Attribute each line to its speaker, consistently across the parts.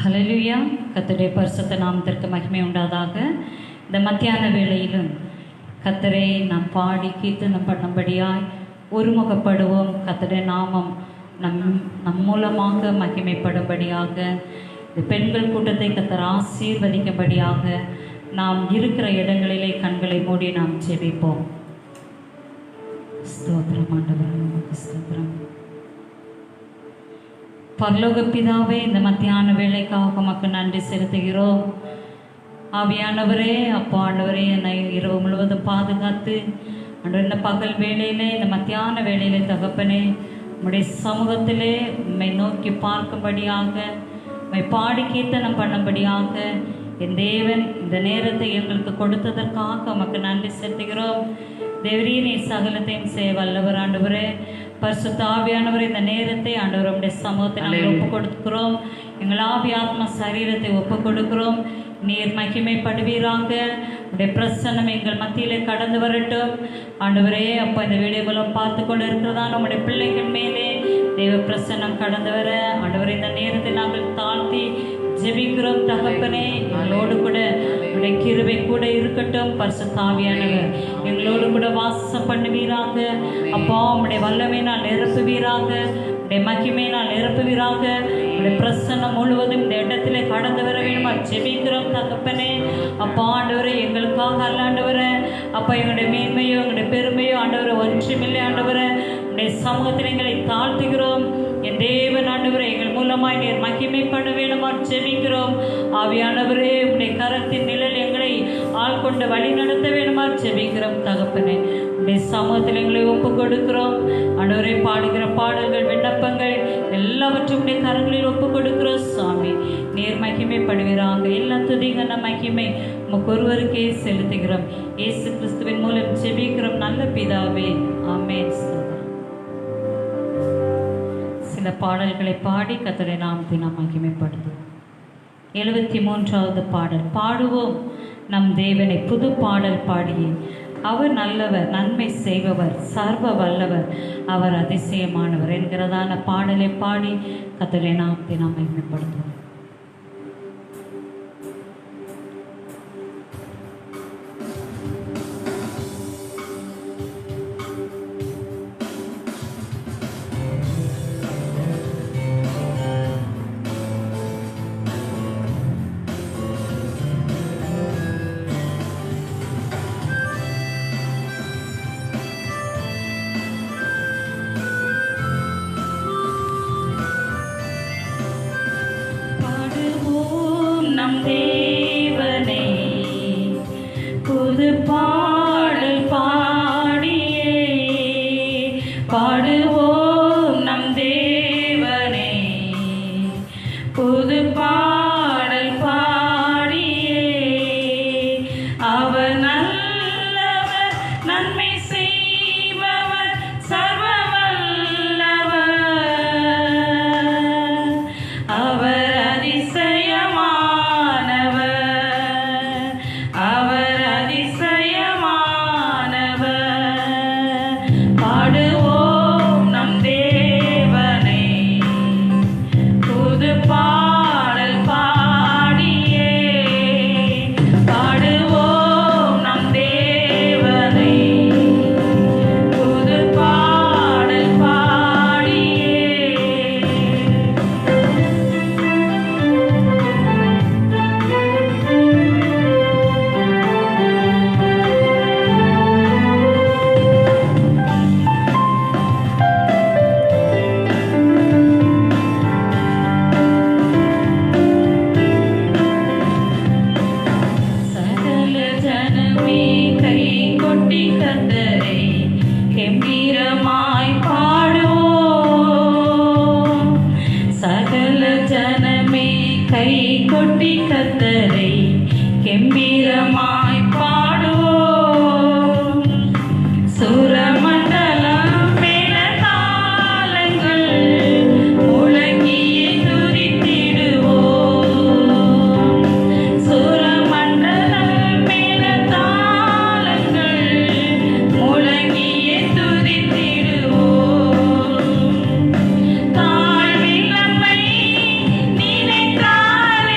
Speaker 1: ஹல்லேலூயா. கர்த்தருடைய பரிசுத்த நாமத்திற்கு மகிமை உண்டாதாக. இந்த மத்தியான வேளையிலும் கர்த்தரை நாம் பாடி கீர்த்தனம் பண்ணும்படியாய் ஒருமுகப்படுவோம். கர்த்தருடைய நாமம் நம் மூலமாக மகிமைப்படும்படியாக, இந்த பெண்கள் கூட்டத்தை கர்த்தர் ஆசீர்வதிக்கும்படியாக நாம் இருக்கிற இடங்களிலே கண்களை மூடி நாம் ஜெபிப்போம். ஸ்தோத்திரம் ஆண்டவரே, உமக்கு ஸ்தோத்திரம். பரலோக பிதாவே, இந்த மத்தியான வேளைக்காக உமக்கு நன்றி செலுத்துகிறோம். ஆவியானவரே, அப்பா ஆண்டவரே, என்னை இரவு முழுவதும் பாதுகாத்து ஆண்டவர் இந்த பகல் வேளையிலே, இந்த மத்தியான வேளையிலே தகப்பனே, உம்முடைய சமூகத்திலே உம்மை நோக்கி பார்க்கும்படியாக, உம்மை பாடி கீர்த்தனம் பண்ணும்படியாக என் தேவன் இந்த நேரத்தை எங்களுக்கு கொடுத்ததற்காக உமக்கு நன்றி செலுத்துகிறோம். தேவரீர் நீ சகலத்தையும் செய்ய வல்லவர் ஆண்டவரே. பரிசுத்த ஆவியானவரே, இந்த நேரத்தை ஆண்டவர் உம்முடைய சமூகத்தை நாங்கள் ஒப்பு கொடுக்கிறோம். எங்கள் ஆவி ஆத்மா சரீரத்தை ஒப்பு கொடுக்கிறோம். நீர் மகிமைப்படுவீராக. உடைய பிரசன்னம் எங்கள் மத்தியிலே கடந்து வரட்டும் ஆண்டவரே. அப்போ இந்த வீடியோ மூலம் பார்த்து கொண்டு இருக்கிறதான நம்முடைய பிள்ளைகள் மேலே தெய்வ பிரசன்னம் கடந்து வர ஆண்டவரே, இந்த நேரத்தை நாங்கள் தாழ்த்தி ஜெபிக்கிறோம் தகப்பனே. எங்களோடு கூட உடைய கிருபை கூட இருக்கட்டும். பரிசுத்த ஆவியானவர் எங்களோடு கூட வாசம் பண்ணுவீராக. அப்பா உம்முடைய வல்லமையினால் நிரப்புவீராக, உடைய மகிமையினால் நிரப்புவீராக. உடைய பிரசன்னம் முழுவதும் இந்த இடத்திலே கடந்து வர வேணுமா ஜெபிக்கிறோம் தகப்பனே. அப்பா ஆண்டவரே, எங்களுக்காக அல்ல ஆண்டவரே, அப்பா எங்களுடைய மேன்மையோ எங்களுடைய பெருமையோ ஆண்டவரை ஒன்றுமில்லை ஆண்டவரே. உடைய சமூகத்தில் எங்களை தாழ்த்துகிறோம். என் தேவன் ஆண்டவரே, எங்கள் மூலமாய் நீர் மகிமைப்பட வேணுமா ஜெபிக்கிறோம். ஆவியானவரே, உடைய கரத்தின் நிழல் எங்களை ஆள் கொண்டு வழி நடத்த வேணுமா ஜெபிக்கிறோம் தகப்பனே. உடைய சமூகத்தில் எங்களை ஒப்பு கொடுக்கிறோம் ஆண்டவரே. பாடுகிற பாடல்கள், விண்ணப்பங்கள் எல்லாவற்றும் உடைய கரங்களில் ஒப்பு கொடுக்கிறோம் சுவாமி. நீர் மகிமைப்படுவீராக. எல்லா துதிகன மகிமை உமக்கு ஒருவருக்கே செலுத்துகிறோம். இயேசு கிறிஸ்துவின் மூலம் ஜெபிக்கிறோம் நல்ல பிதாவே, ஆமென். சில பாடல்களை பாடி கர்த்தருடைய நாமத்தை நாம் மகிமைப்படுத்துவோம். 73வது பாடல். பாடுவோம் நம் தேவனை புது பாடல் பாடியே. அவர் நல்லவர், நன்மை செய்பவர், சர்வ வல்லவர், அவர் அதிசயமானவர் என்கிறதான பாடலை பாடி கர்த்தருடைய நாமத்தை நாம் மகிமைப்படுத்துவோம். நம் தேவனை புது பாடல் பாடியே. பாடுவோம் நம் தேவனை புது பாடல் பாடியே. அவர் நல்லவர், நன்மை செய்பவர், சர்வ வல்லவர், அவர் கை கொட்டி கர்த்தரை கெம்பீரமாய் பாடுவோம். சுரமண்டலம் மேளதாளங்கள் முழங்கியே துதித்திடுவோம். சுரமண்டலம் மேளதாளங்கள் முழங்கியே துதித்திடுவோம். தாழ்வில் நம்மை நினைத்தார்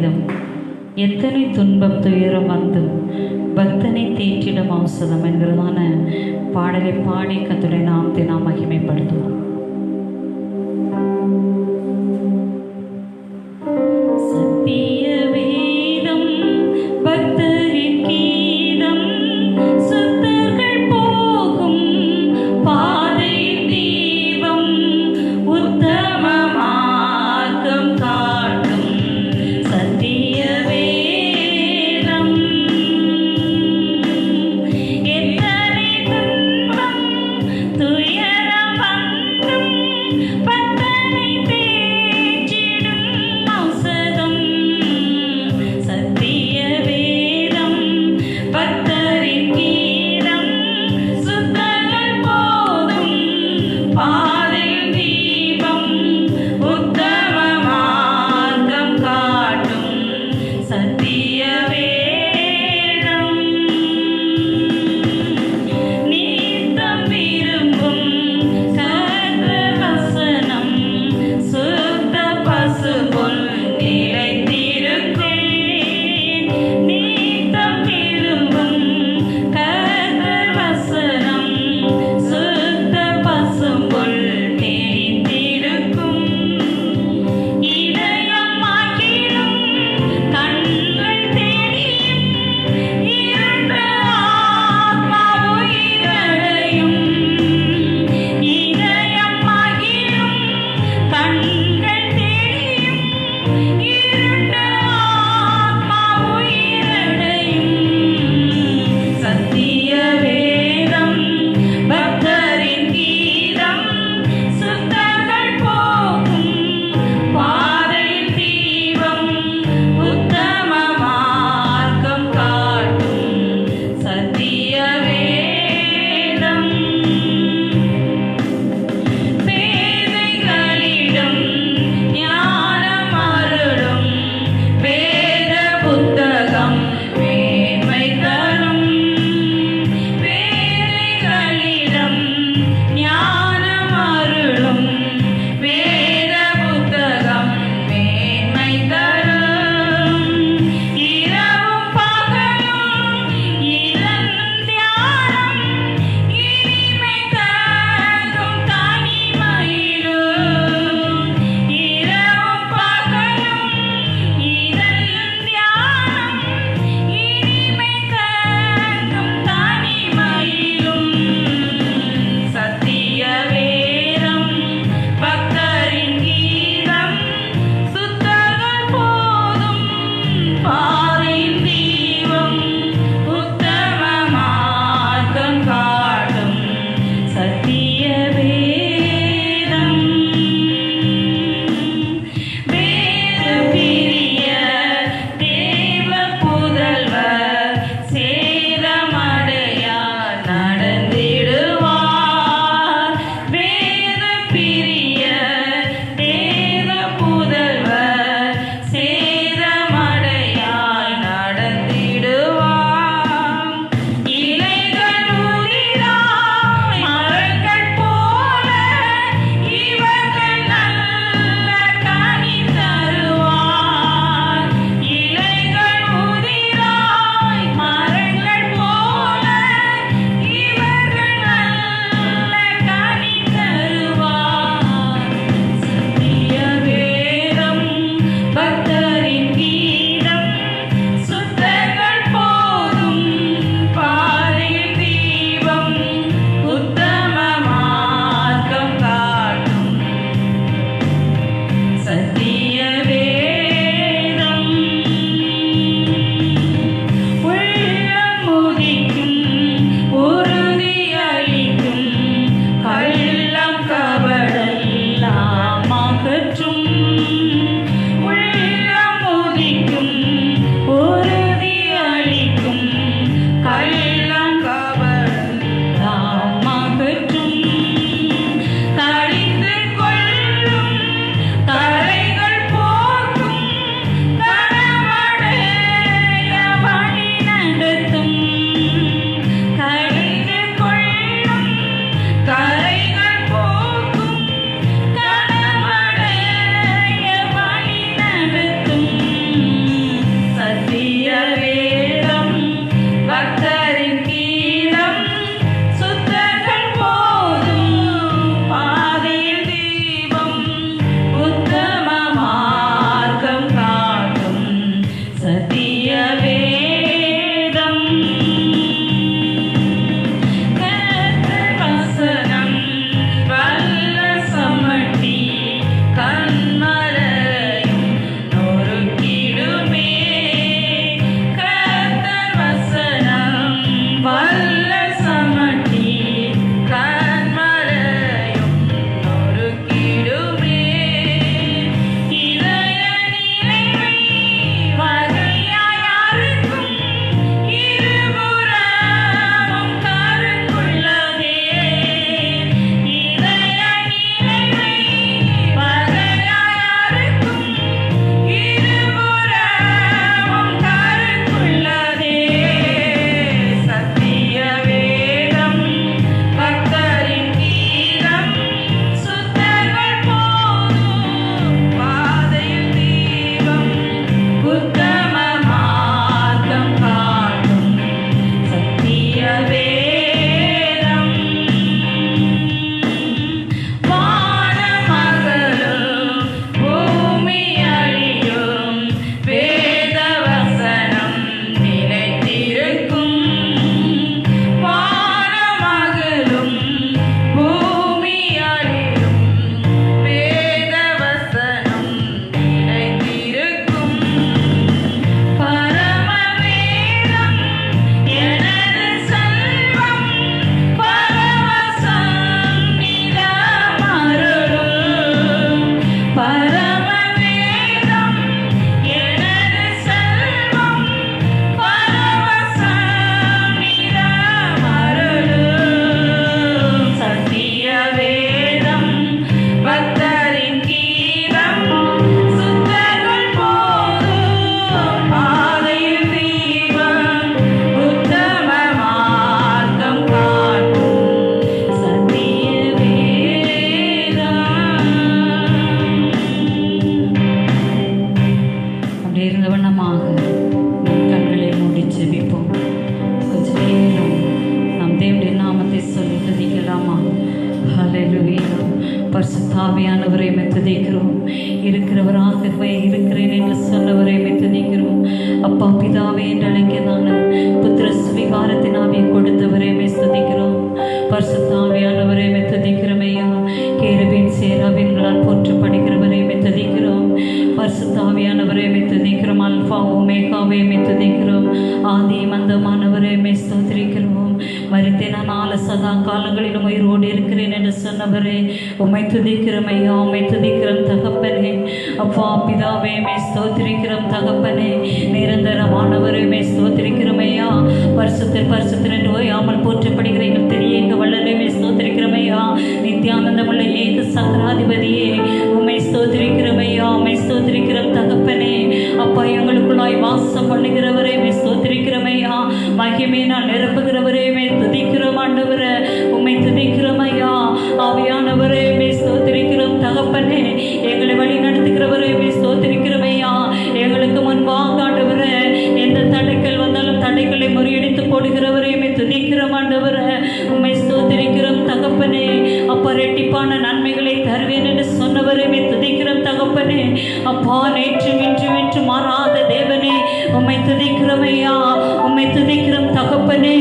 Speaker 1: வேதம் எத்தனை துன்பம் துயரம் வந்தும் பக்தனை தேற்றிடும் ஔஷதம் என்கிறதான பாடலை பாடி கர்த்தருடைய நாமத்தை நாம் மகிமைப்படுத்துவோம். சத்திய வேதம் பக்தரின் கீதம், சுத்தர்கள் போகும் பாதை தீபம், உத்தம மார்க்கம் காட்டும் சத்திய வேதம். எத்தனை துன்பம் துயரம் வந்து பரிசுத்தாவியானவரை துதிக்கிறோம். இருக்கிறவராகவே இருக்கிறேன் என்று சொன்னவரை துதிக்கிறோம். அப்பா பிதாவே என்று அழைக்கதான புத்திர சுவிகாரத்தின் ஆவியை கொடுத்தவரை துதிக்கிறோம். பரிசுத்தாவியானவரை துதிக்கிறோம் ஐயா. கேருபீன் சேராபீன்களால் போற்றப்படுகிறவரை துதிக்கிறோம். பரிசுத்தாவியானவரை துதிக்கிறோம். அல்பா ஓமேகாவை துதிக்கிறோம். ஆதி மந்தமானவரை ஸ்தோத்திரிக்கிறோம். மரித்தேனால சதா காலங்களிலும் உயிரோடு இருக்கிறேன் என்று சொன்னவரே உம்மை துதிக்கிறோம் ஐயா. உம்மை துதிக்கிறோம் தகப்பனே. அப்பா பிதாவே ஸ்தோத்திரிக்கிறோம் தகப்பனே. நிரந்தரமானவரை ஸ்தோத்திரிக்கிறோம் ஐயா. பரிசுத்தர் பரிசுத்தர் என்று ஓயாமல் போற்றப்படுகிற எங்கள் தெரிய வல்லரை ஸ்தோத்திரிக்கிறோம் ஐயா. நித்தியானந்தமுள்ள ஏக சக்கராதிபதியே உம்மை ஸ்தோத்திரிக்கிறோம் ஐயா. உம்மை ஸ்தோத்திரிக்கிறோம் தகப்பனே. அப்பா எங்களுக்குள்ளாய் வாசம் பண்ணுகிறவரே ஸ்தோத்திரிக்கிறோம் ஐயா. மகிமையினால் நிரப்புகிறவரே துதிக்கிறோம் ஆண்டவரே. உம்மை துதிக்கிறோம் ஐயா. ஆவியானவரே ஸ்தோத்திரிக்கிறோம் தகப்பனே. எங்களை வழி நடத்துகிறவரே ஸ்தோத்திரிக்கிறோம் ஐயா. எங்களுக்கு முன்பாக ஆண்டவரே எந்த தடைகள் வந்தாலும் தடைகளை முறியடித்து போடுகிறவரே துதிக்கிறோம் ஆண்டவரே. உம்மை ஸ்தோத்திரிக்கிறோம் தகப்பனே. அப்பா ரெட்டிப்பான நன்மைகளை தருவேன் என்று சொன்னவரே துதிக்கிறோம் தகப்பனே. அப்பா நேற்று இன்று மாறாத தேவனே உம்மை துதிக்கிறோம் ஐயா. உம்மை துதிக்கிறோம் தகப்பனே.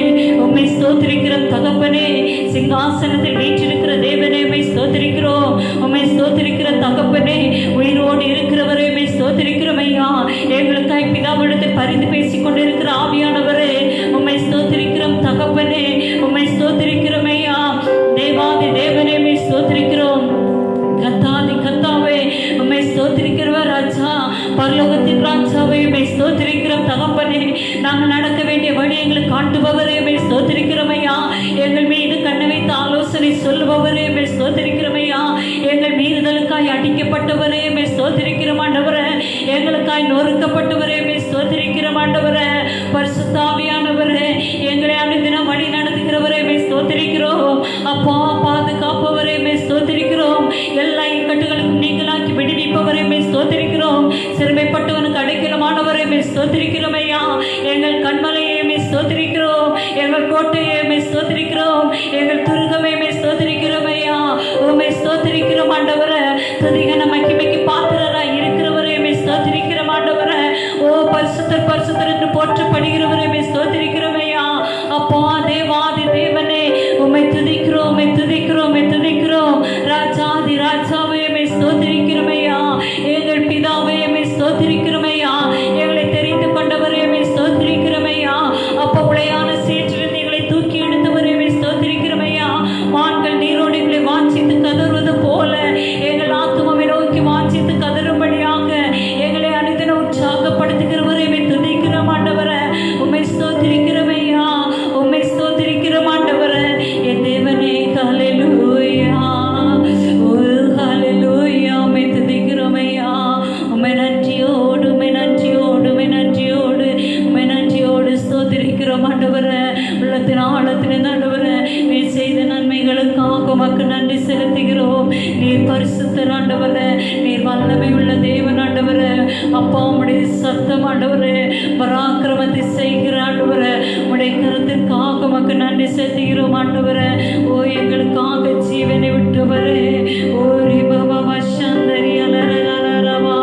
Speaker 1: உம்மை ஸ்தோத்திரிக்கிறோம் தகப்பனே. சிங்காசனத்தில் வீற்றிருக்கிற தேவனே உம்மை ஸ்தோத்திரிக்கிறோம். உம்மை ஸ்தோத்திரிக்கிற தகப்பனே. உயிரோடு இருக்கிறவரே உம்மை ஸ்தோத்திரிக்கிறோம் ஐயா. எங்களுக்காய் பிதாவிடத்தில் பரிந்து பேசிக் கொண்டிருக்கிற ஆவியானவரே உம்மை ஸ்தோத்திரிக்கிறோம் தகப்பனே. உம்மை ஸ்தோத்திரிக்கிறோம் ஐயா. தேவாதி தேவனே உம்மை ஸ்தோத்திரிக்கிறோம். கத்தாதி கத்தாவே உம்மை ஸ்தோத்திரிக்கிறவர் ராஜா. பரலோகத்தின் ராஜாவே உம்மை ஸ்தோத்திரிக்கிறோம் தகப்பனே. நாங்கள் நடக்க வேண்டிய வழி எங்களுக்கு காட்டுபவரே உம்மை ஸ்தோத்திரிக்கிறோம் ஐயா. எங்கள் மீது கண்ணை வைத்து ஆலோசனை சொல்லுபவரே உம்மை ஸ்தோத்திரிக்கிறோம் ஐயா. எங்கள் மீறுதலுக்காய் அடிக்கப்பட்டவரே உம்மை ஸ்தோத்திரிக்கிறோம் ஆண்டவரே. எங்களுக்காய் நொறுக்கப்பட்டவரே உம்மை ஸ்தோத்திரிக்கிறோம் ஆண்டவரே. பரிசுத்தாவியானவரே எங்களை அனுதினம் வழி நடத்துகிறவரே உம்மை ஸ்தோத்திரிக்கிறோம். அப்பா பாதுகாப்பவரே உம்மை ஸ்தோத்திரிக்கிறோம். எல்லா இக்கட்டுகளுக்கும் நீங்களாக்கி விடுவிப்பவரை ஸ்தோத்திரிக்கிறோம். சிறுமைப்பட்டவனுக்கு அடைக்கலமானவரை ஸ்தோத்திரிக்கிறோம் ஐயா. எங்கள் கண்மலையை ஸ்தோத்திரிக்கிறோம். எங்கள் கோட்டையை ஸ்தோத்திரிக்கிறோம். எங்கள் துருகமை ஸ்தோத்திரிக்கிறோம் ஐயா. உம்மை ஸ்தோத்திரிக்கிறோம் ஆண்டவரே. துதிகன மகிமைக்கு பாத்திரராய் இருக்கிறவரை ஸ்தோத்திரிக்கிறோம் ஆண்டவரே. ஓ பரிசுத்தர் பரிசுத்தர் என்று போற்றப்படுகிறவரை ஸ்தோத்திரிக்கிறோம் ஐயா. அப்பா தேவாதி தேவனே உம்மை துதிக்கிறோம். உம்மை துதிக்கிறோம். உம்மை துதிக்கிறோம் ராஜாதி ராஜாவே ஸ்தோத்திரிக்கிறோம் ஐயா. எங்கள் பிதாவே ஸ்தோத்திரிக்கிறோம் ஐயா. எங்களை தெரிந்து கொண்டவரே ஸ்தோத்திரிக்கிறோம் ஐயா. அப்போ உளையான சேற்றிலிருந்து எங்களை தூக்கி எடுத்தவரே ஸ்தோத்திரிக்கிறோம் ஐயா. மான்கள் நீரோடைகளை வாஞ்சித்து கதறுவது போல எங்கள் ஆத்துமாவை நோக்கி வாஞ்சித்து கதறும்படியாக எங்களை அனுதினம் உற்சாகப்படுத்துகிறவரே துதிக்கிறோம் ஆண்டவரே. உம்மை ஸ்தோத்திரிக்கிறோம் ஐயா. உம்மை ஸ்தோத்திரிக்கிறோம் ஆண்டவரே. என் தேவனே ஹல்லேலூயா. உள்ளத்தின் ஆழத்தின் ஆண்டவரே நீர் செய்த நன்மைகளுக்காக உமக்கு நன்றி செலுத்துகிறோம். நீர் பரிசுத்தர் ஆண்டவரே. நீர் வல்லமை உள்ள தேவன் ஆண்டவரே. அப்பா உம்முடைய சத்தம் ஆண்டவரே பராக்கிரமத்தை செய்கிற ஆண்டவரே. உம்முடைய கருத்திற்காக உமக்கு நன்றி செலுத்துகிறோம் ஆண்டவரே. ஓ எங்களுக்காக ஜீவனை விட்டவரே. ஓரி பாபா சந்தரி அலரலரவா.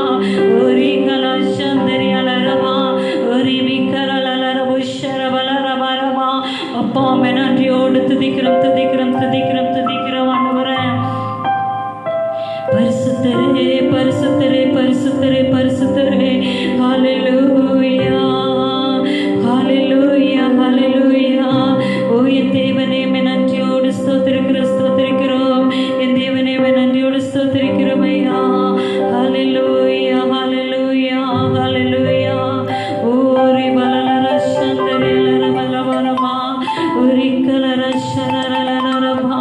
Speaker 1: ஓரி கலா சந்தரி அலரவா. ஓரி மிக்கரலர உஷரவலரவரவா. அப்பா உம்மை நன்றியோடு துதிக்கிறோம் துதிக்கிறோம் துதிக்கிறோம் துதிக்கிறோம் ஆண்டவரே. பரிசுத்தரே பரிசுத்தரே பரிசுத்தரே பரிசுத்தரே. ஹல்லேலூயா ஹல்லேலூயா ஹல்லேலூயா. ஓ என் தேவனே உம்மை நன்றியோடு ஸ்தோத்திரிக்கிறோம் ஸ்தோத்திரிக்கிறோம். என் தேவனே உம்மை நன்றியோடு ஸ்தோத்திரிக்கிறோம் ஐயா. ஹல்லேலூயா ஹல்லேலூயா ஹல்லேலூயா. ஓரி பலலர சந்தரி அலரவலவரமா. ஓரி கலர சரரலரமா.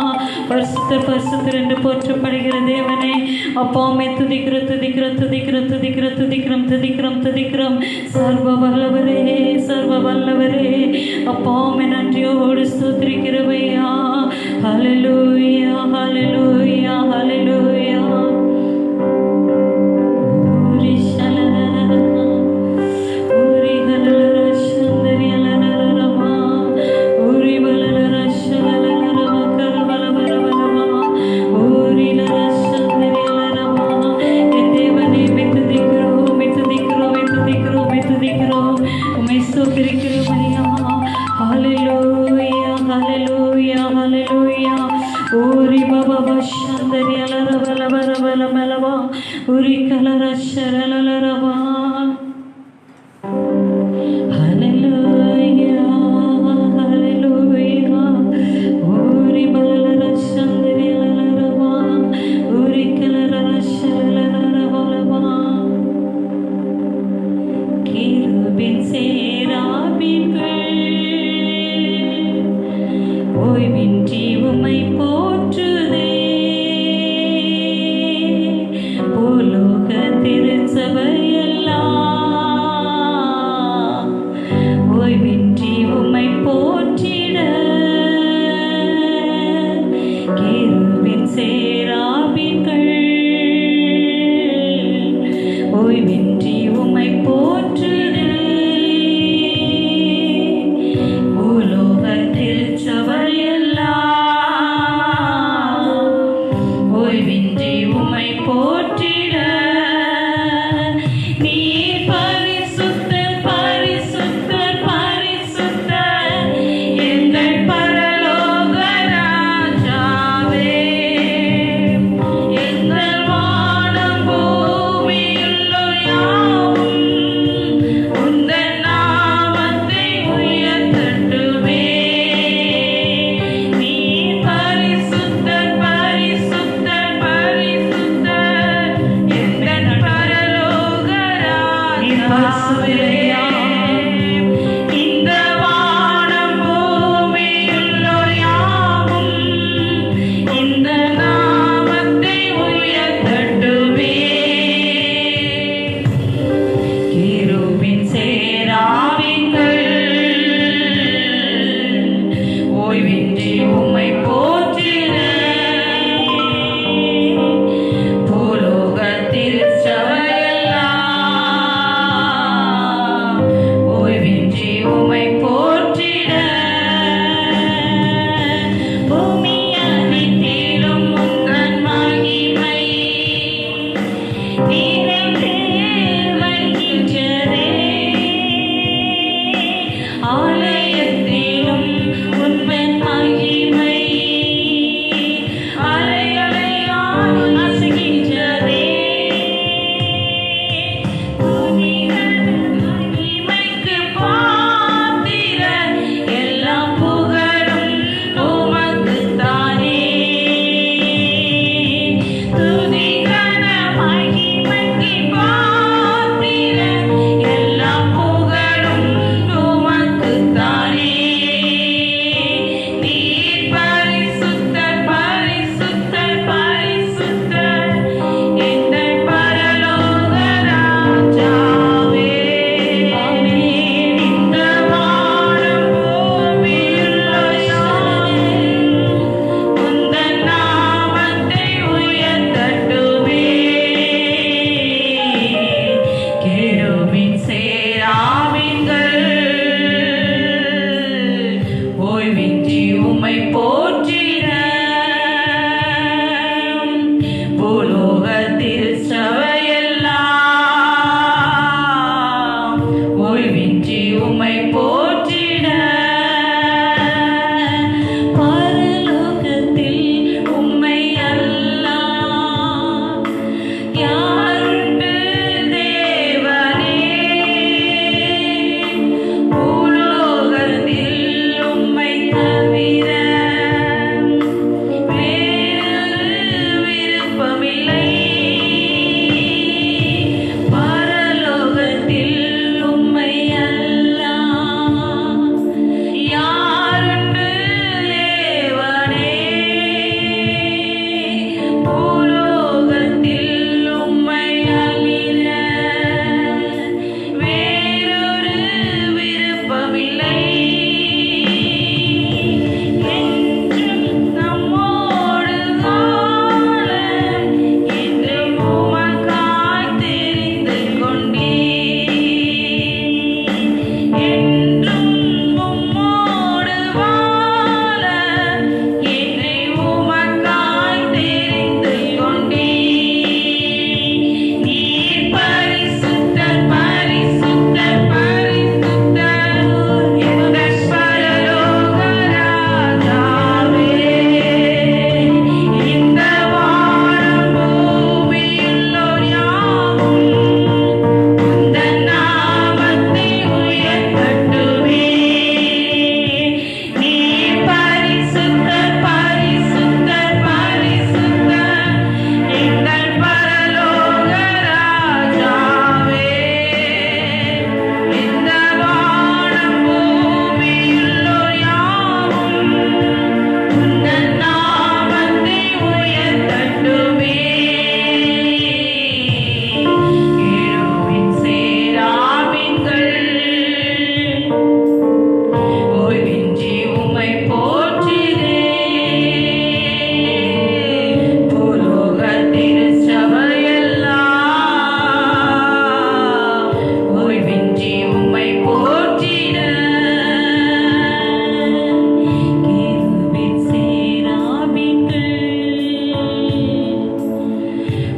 Speaker 1: பரிசுத்தர் பரிசுத்தர் என்று போற்றப்படுகிற தேவனே. அப்பா உம்மை துதிக்கிறோம் துதிக்கிறோம் துதிக்கிறோம் துதிக்கிறோம் துதிக்கிறோம் துதிக்கிறோம் துதிக்கிறோம். சர்வ வல்லவரே சர்வ வல்லவரே. அப்பா உம்மை நன்றியோடு ஸ்தோத்திரிக்கிறோம் ஐயா. ஹல்லேலூயா ஹல்லேலூயா ஹல்லேலூயா. Uri பலபலபலபலபலபலபா உரிக்கலரஷரலரவா. ஹல்லேலூயா ஹல்லேலூயா ஊரி பலரஷந்திரலரவா உரிக்கலரஷரலரவலபா. கிருபின் சேராபீன்கள் ஓய்வின்றி உம்மை போற்றுதே. பூலோக திருச்சபையெல்லாம் ஓய்வின்றி உம்மை போற்றிட. கிருபின் சேராபீன்கள் ஓய்வின்றி உம்மை போற்றுதே. பூலோக திருச்சபையெல்லாம் ஓய்வின்றி உம்மை போற்றிட. நீர் பரிசுத்தர் பரிசுத்தர் பரிசுத்தர் எங்கள் பரலோக ராஜாவே. எங்கள் வானம் பூமியுள்ளோர் யாவும் உந்தன் நாமத்தை உயர்த்தட்டுமே. நீர் பரிசுத்தர் பரிசுத்தர் பரிசுத்தர் எங்கள்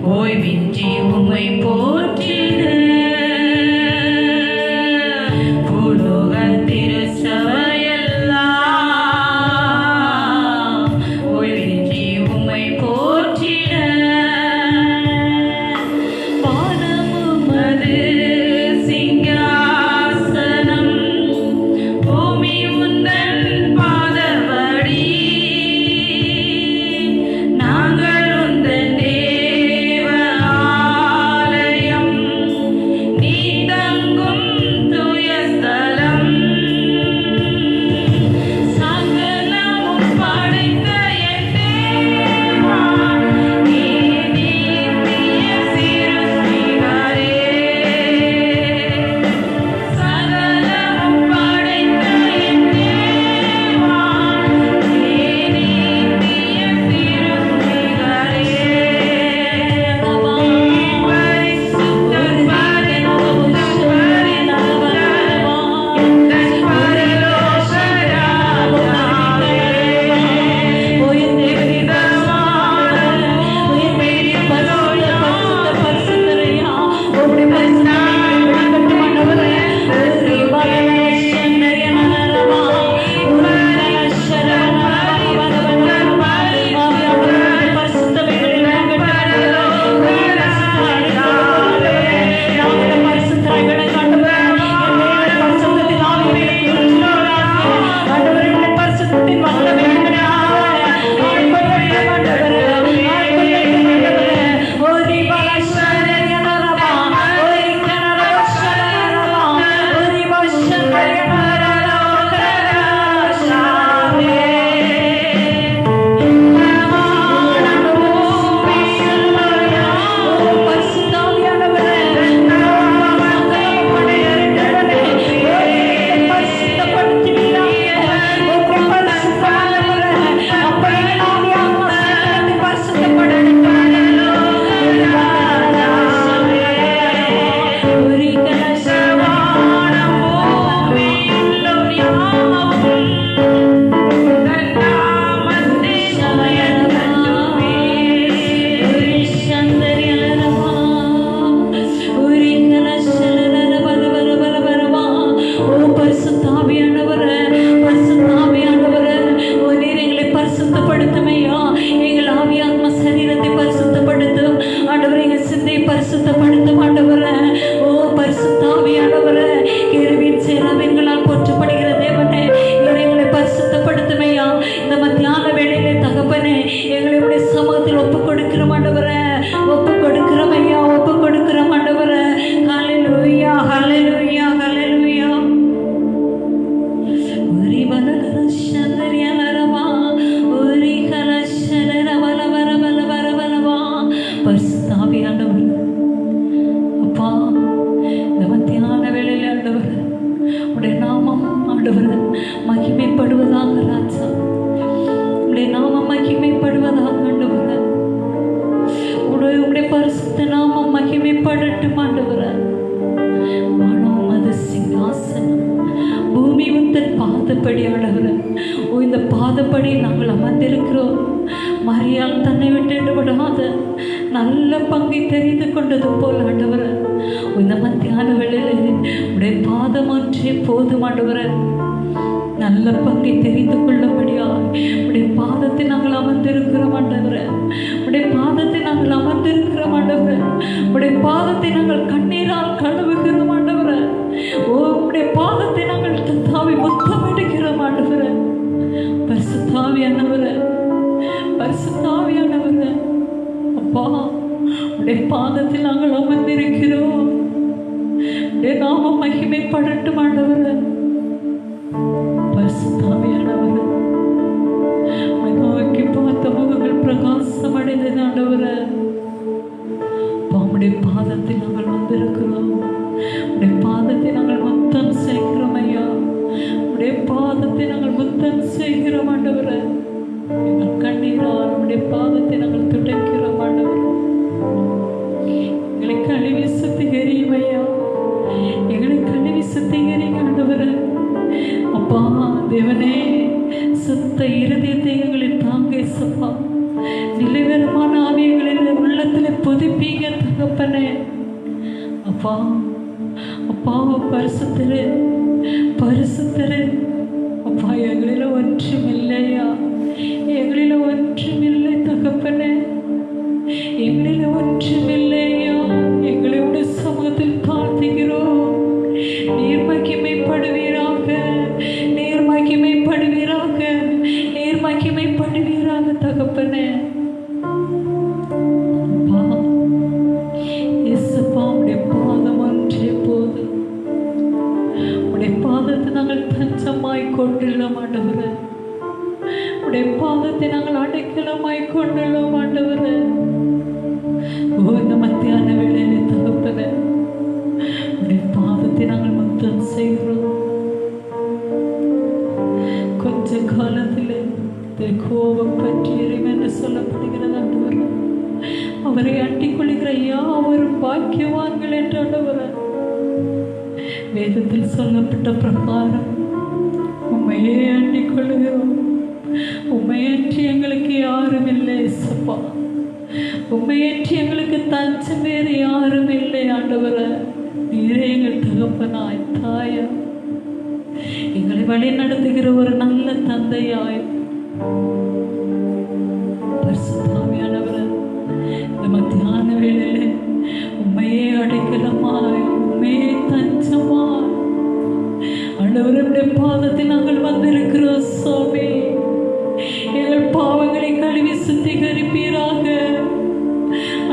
Speaker 1: ஓய்வின்றி உம்மை போற்றிட பூலோக திருச்சபையெல்லாம் ஓய்வின்றி உம்மை போற்றிட பாதமும் அது சிங்காசனம் பூமி உந்தன் பாதபடி நாங்கள் உந்தன் தேவ ஆலயம் நீ தங்கும் தூய ஸ்தலம் சகலமும் படைத்த என் தேவா நீ நீதிய சிருஷ்டிகரே சகலமும் படைத்த என் தேவா நீ நீதிய சிருஷ்டிகரே பரிசுத்தர் பரிசுத்தப்படுத்துமையா எங்கள் ஆவியாத்ம சரீரத்தை பரிசுத்தப்படுத்தும் ஆண்டவரே எங்கள் சிந்தையை பரிசுத்தப்படுத்தும் ஆண்டவரே ஓ பரிசுத்தாவியானவரே கேருபீன் சேராபீன்களால் போற்றப்படுகிற தேவனே எங்களை பரிசுத்தப்படுத்துமையா இந்த மத்தியான வேளையிலே தகப்பனே எங்களை உடைய சமூகத்தில் ஒப்பு கொடுக்கிறோம் ஆண்டவரே ஒப்பு கொடுக்கிறோம் ஐயா ஒப்பு கொடுக்கிறோம் ஆண்டவரே ஹல்லேலூயா ஹல்லேலூயா ஹல்லேலூயா உரி பலகர சந்தரியலரவா உரி கலசரர பல பல பல பல பலவா பரிசுத்தாவியானவர் அப்பா இந்த மத்தியான வேளையில் ஆண்டவர் உடைய நாமம் ஆண்டவர் மகிமைப்படுவதாக ராஜா உடைய நாமம் மகிமைப்படுவதாக ஆண்டவர் உடைய பரிசுத்த நாமம் மகிமைப்படட்டும் ஆண்டவர் வானம் அது சிங்காசனம் பூமி உந்தன் பாதப்படி ஆண்டவர் இந்த பாதப்படி நாங்கள் அமர்ந்திருக்கிறோம் மரியாள் தன்னை விட்டு விடாத நல்ல பங்கை தெரிந்து கொண்டது போல் ஆண்டவர் இந்த மத்தியான வேளையில் உடைய பாதம் ஒன்றே போதும் ஆண்டவர் நல்ல பங்கை தெரிந்து கொள்ளும்படியா உடைய பாதத்தை நாங்கள் அமர்ந்திருக்கிறோம் ஆண்டவர் உடைய பாதத்தை நாங்கள் அமர்ந்திருக்கிறோம் ஆண்டவர் உடைய பாதத்தை நாங்கள் கண்ணீரால் கழுவுகிறோம் ஆண்டவர் ஓ உடைய பாதத்தை நாங்கள் தத்தாவை முத்தமிடுகிறோம் ஆண்டவர் பரிசுத்தாவியானவர் பரிசுத்தாவியானவர் அப்பா உடைய பாதத்தில் நாங்கள் அமர்ந்திருக்கிறோம் உடைய நாமம் மகிமைப்படட்டும் ஆண்டவர் பரிசுத்தாவியானவர் நோக்கி பார்த்த முகங்கள் பிரகாசம் அடைந்தது ஆண்டவர் உடைய பாதத்தில் நாங்கள் வந்திருக்கிறோம் உடைய பாதத்தை நாங்கள் முத்தம் செய்கிறோம் ஐயா உடைய பாதத்தை நாங்கள் முத்தம் செய்கிறோம் ஆண்டவர் எங்கள் கண்ணீரால் உடைய பாதத்தை நாங்கள் துடைக்கிறோம் ஆண்டவர் எங்களை கழுவி சுத்திகரியும் ஐயா எங்களை கழுவி சுத்திகரிங்க ஆண்டவர் அப்பா தேவனே சுத்த இருதயத்தை எங்களை தாங்க சப்பா நிலைவரமான ஆவியங்களில் உள்ளத்தில் புதுப்பி ஜெபிப்பீங்க தகப்பனே. அப்பா அப்பா பரிசுத்தரே பரிசுத்தரே அப்பா, எங்களில் ஒன்றுமில்லையா, எங்களில் ஒன்றுமில்லை தகப்பனே, எங்களில் ஒன்றுமில்லையா. எங்களுடைய சமூகத்தில் தாழ்த்துகிறோம். நீர் மகிமைப்படுவீராக, நீர் மகிமைப்படுவீராக, நீர் மகிமைப்படுவீராக தகப்பனே. பாதம் ஒன்றே போது. உடைய பாதத்தை நாங்கள் தஞ்சமாய் கொண்டுள்ளோம் ஆண்டவரே. உடைய பாதத்தை நாங்கள் அடைக்கலமாய் கொண்டுள்ளோம் ஆண்டவரே. இந்த மத்தியான வேளையிலே தகப்பனே, உடைய பாதத்தை நாங்கள் முத்தம் செய்கிறோம். கொஞ்ச காலத்திலே கோபம் பற்றி எறியும் என்று சொல்லப்படுகிறது ஆண்டவரே. அவரை அண்டிக் கொள்கிற யாவரும் பாக்கியவான்கள் என்று ஆண்டவரே வேதத்தில் சொல்லப்பட்ட பிரகாரம் உண்மையே அண்டிக் கொள்கிறோம். உண்மையற்றி எங்களுக்கு யாரும் இல்லை சப்பா. உண்மையற்றி எங்களுக்கு தஞ்சம் வேறு யாரும் இல்லை ஆண்டவரே. நீரே எங்கள் தகப்பனாய், தாயா, எங்களை வழி நடத்துகிற ஒரு நல்ல தந்தையாய், பரிசுத்தாவியானவரே, இந்த மத்தியான வேளையிலே உண்மையே அடைக்கலமாய், உண்மையே தஞ்சமாய் ஆண்டவருடைய பாதத்தில் நாங்கள் வந்திருக்கிறோம் சுவாமி. எங்கள் பாவங்களை கழுவி சுத்திகரிப்பீராக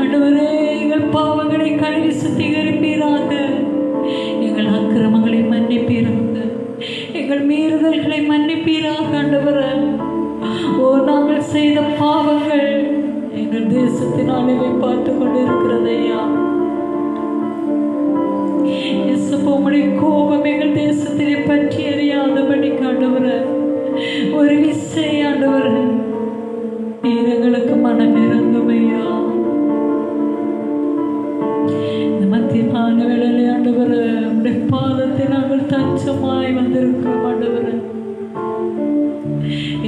Speaker 1: ஆண்டவரே. எங்கள் பாவங்களை கழுவி சுத்திகரிப்பீராக. எங்கள் அக்கிரமங்களை மன்னிப்பீராக, எங்கள் மீறுதல்களை மன்னிப்பீராக ஆண்டவரே. நாங்கள் செய்த பாவங்கள் எங்கள் தேசத்தினாலே பார்த்து கொண்டிருக்கிறதையா. உம்முடைய கோபம் எங்கள் தேசத்திலே பற்றி எறியாதபடி ஆண்டவரே, ஒரு விசை ஆண்டவரே நீர் எங்களுக்கு மனம் இறங்குமையா. இந்த மத்தியான வேளையிலே ஆண்டவரே உம்முடைய பாதத்தை நாங்கள் தஞ்சமாய் வந்திருக்கிறோம் ஆண்டவரே.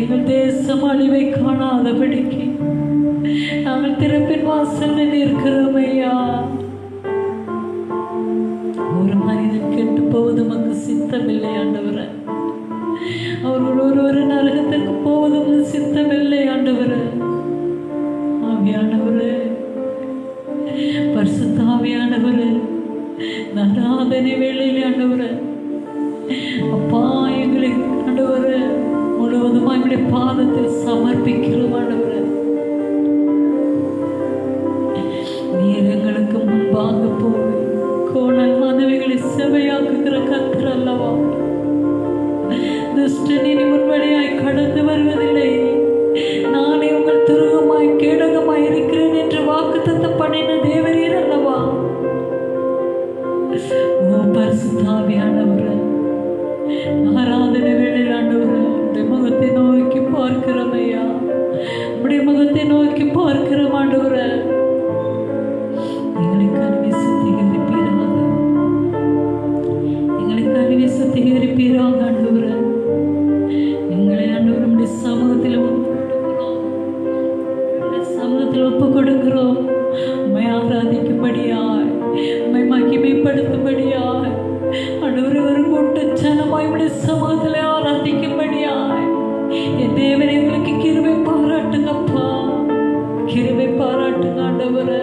Speaker 1: எங்கள் தேசம் அழிவை காணாதபடிக்கு நாங்கள் திறப்பின் வாசல் இருக்கிறோம் ஐயா. ஒரு மனிதன் கெட்டு போவது நமக்கு சித்தமில்லை ஆண்டவரே. அவர்கள் ஒரு நரகத்திற்கு போவதும் சித்தமில்லை ஆண்டவரே. ஆவியானவரே, பரிசுத்த ஆவியானவரே, நடாதனை வேளையிலே ஆண்டவரே அப்பா எங்களை ஆண்டவரே முழுவதும் எங்களுடைய பாதத்தில் சமர்ப்பிக்கிறோம் ஆண்டவரே. நீர் எங்களுக்கு முன்பாக போய் கோணலானவைகளை செவையாக்குகிற கர்த்தர் அல்லவா. துஷ்டன் இனி முன்வழியாய் கடந்து வருவதில்லை. நானே உங்கள் துருகமாய் கேடகமாய் இருக்கிறேன் என்று வாக்குத்தத்தம் பண்ணின தேவரீர் அல்லவா. ஓ பரிசுத்த ஆவியானவரே, ஆராதனை வேளையில் ஆண்டவரே உடைய முகத்தை நோக்கி பார்க்கிறோம் ஐயா. உடைய முகத்தை நோக்கி பார்க்கிறோம் ஆண்டவரே. எங்களை கருவி சுத்திகரிப்பீராக, எங்களை கருவி சுத்திகரிப்பீராக ஆண்டவரே. எங்களை ஆண்டவரே உடைய சமூகத்தில் ஒப்பு கொடுக்கிறோம். உம்மை ஆராதிக்கும்படியாய், உம்மை மகிமைப்படுத்தும்படியாய் ஆண்டவரே ஒரு கூட்ட ஜனமாய் உடைய சமூகத்தில் ஆராதிக்கும்படியாய் என் தேவன் எங்களுக்கு கிருபை பாராட்டுங்கப்பா, கிருபை பாராட்டுங்க ஆண்டவரே.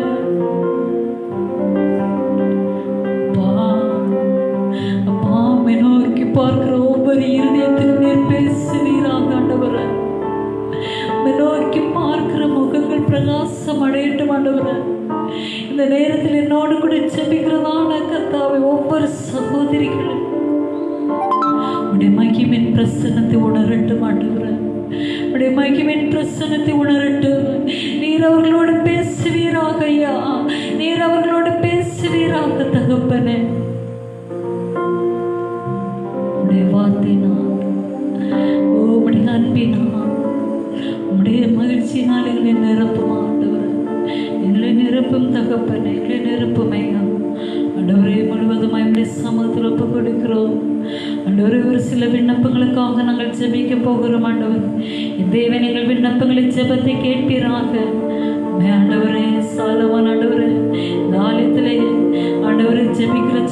Speaker 1: அப்பா உம்மை நோக்கி பார்க்கிற ஒவ்வொரு இருதயத்திலும் நீர் பேசுவீராக ஆண்டவரே. உம்மை நோக்கி பார்க்கிற முகங்கள் பிரகாசம் அடையட்டும் ஆண்டவரே. இந்த நேரத்தில் என்னோடு கூட ஜெபிக்கிறதான கர்த்தாவே ஒவ்வொரு சகோதரிகளும் உடைய மகிமையின் பிரசன்னத்தை உணரட்டும் ஆண்டவரே. உடைய மகிமையின் பிரசன்னத்தை உணரட்டும். நீர் அவர்களோடு பேசுவீராக ஐயா, நீர் அவர்களோடு பேசுவீராக தகப்பனே. உடைய வார்த்தையினால், உடைய அன்பினால், உடைய மகிழ்ச்சியினால் எங்களை நிரப்பும் ஆண்டவரே. எங்களை நிரப்பும் தகப்பனே, எங்களை நிரப்பும் ஐயா. ஆண்டவரே முழுவதுமாய் உடைய சமூகத்தில் ஒப்பு கொடுக்கிறோம் ஆண்டவரே. ஒரு சில விண்ணப்பங்களுக்காக நாங்கள் ஜெபிக்க போகிறோம் ஆண்டவர். தேவன் எங்கள் விண்ணப்பங்களை ஜெபத்தை கேட்பீராக ஆண்டவரே. சாலமோன் ஆண்டவரே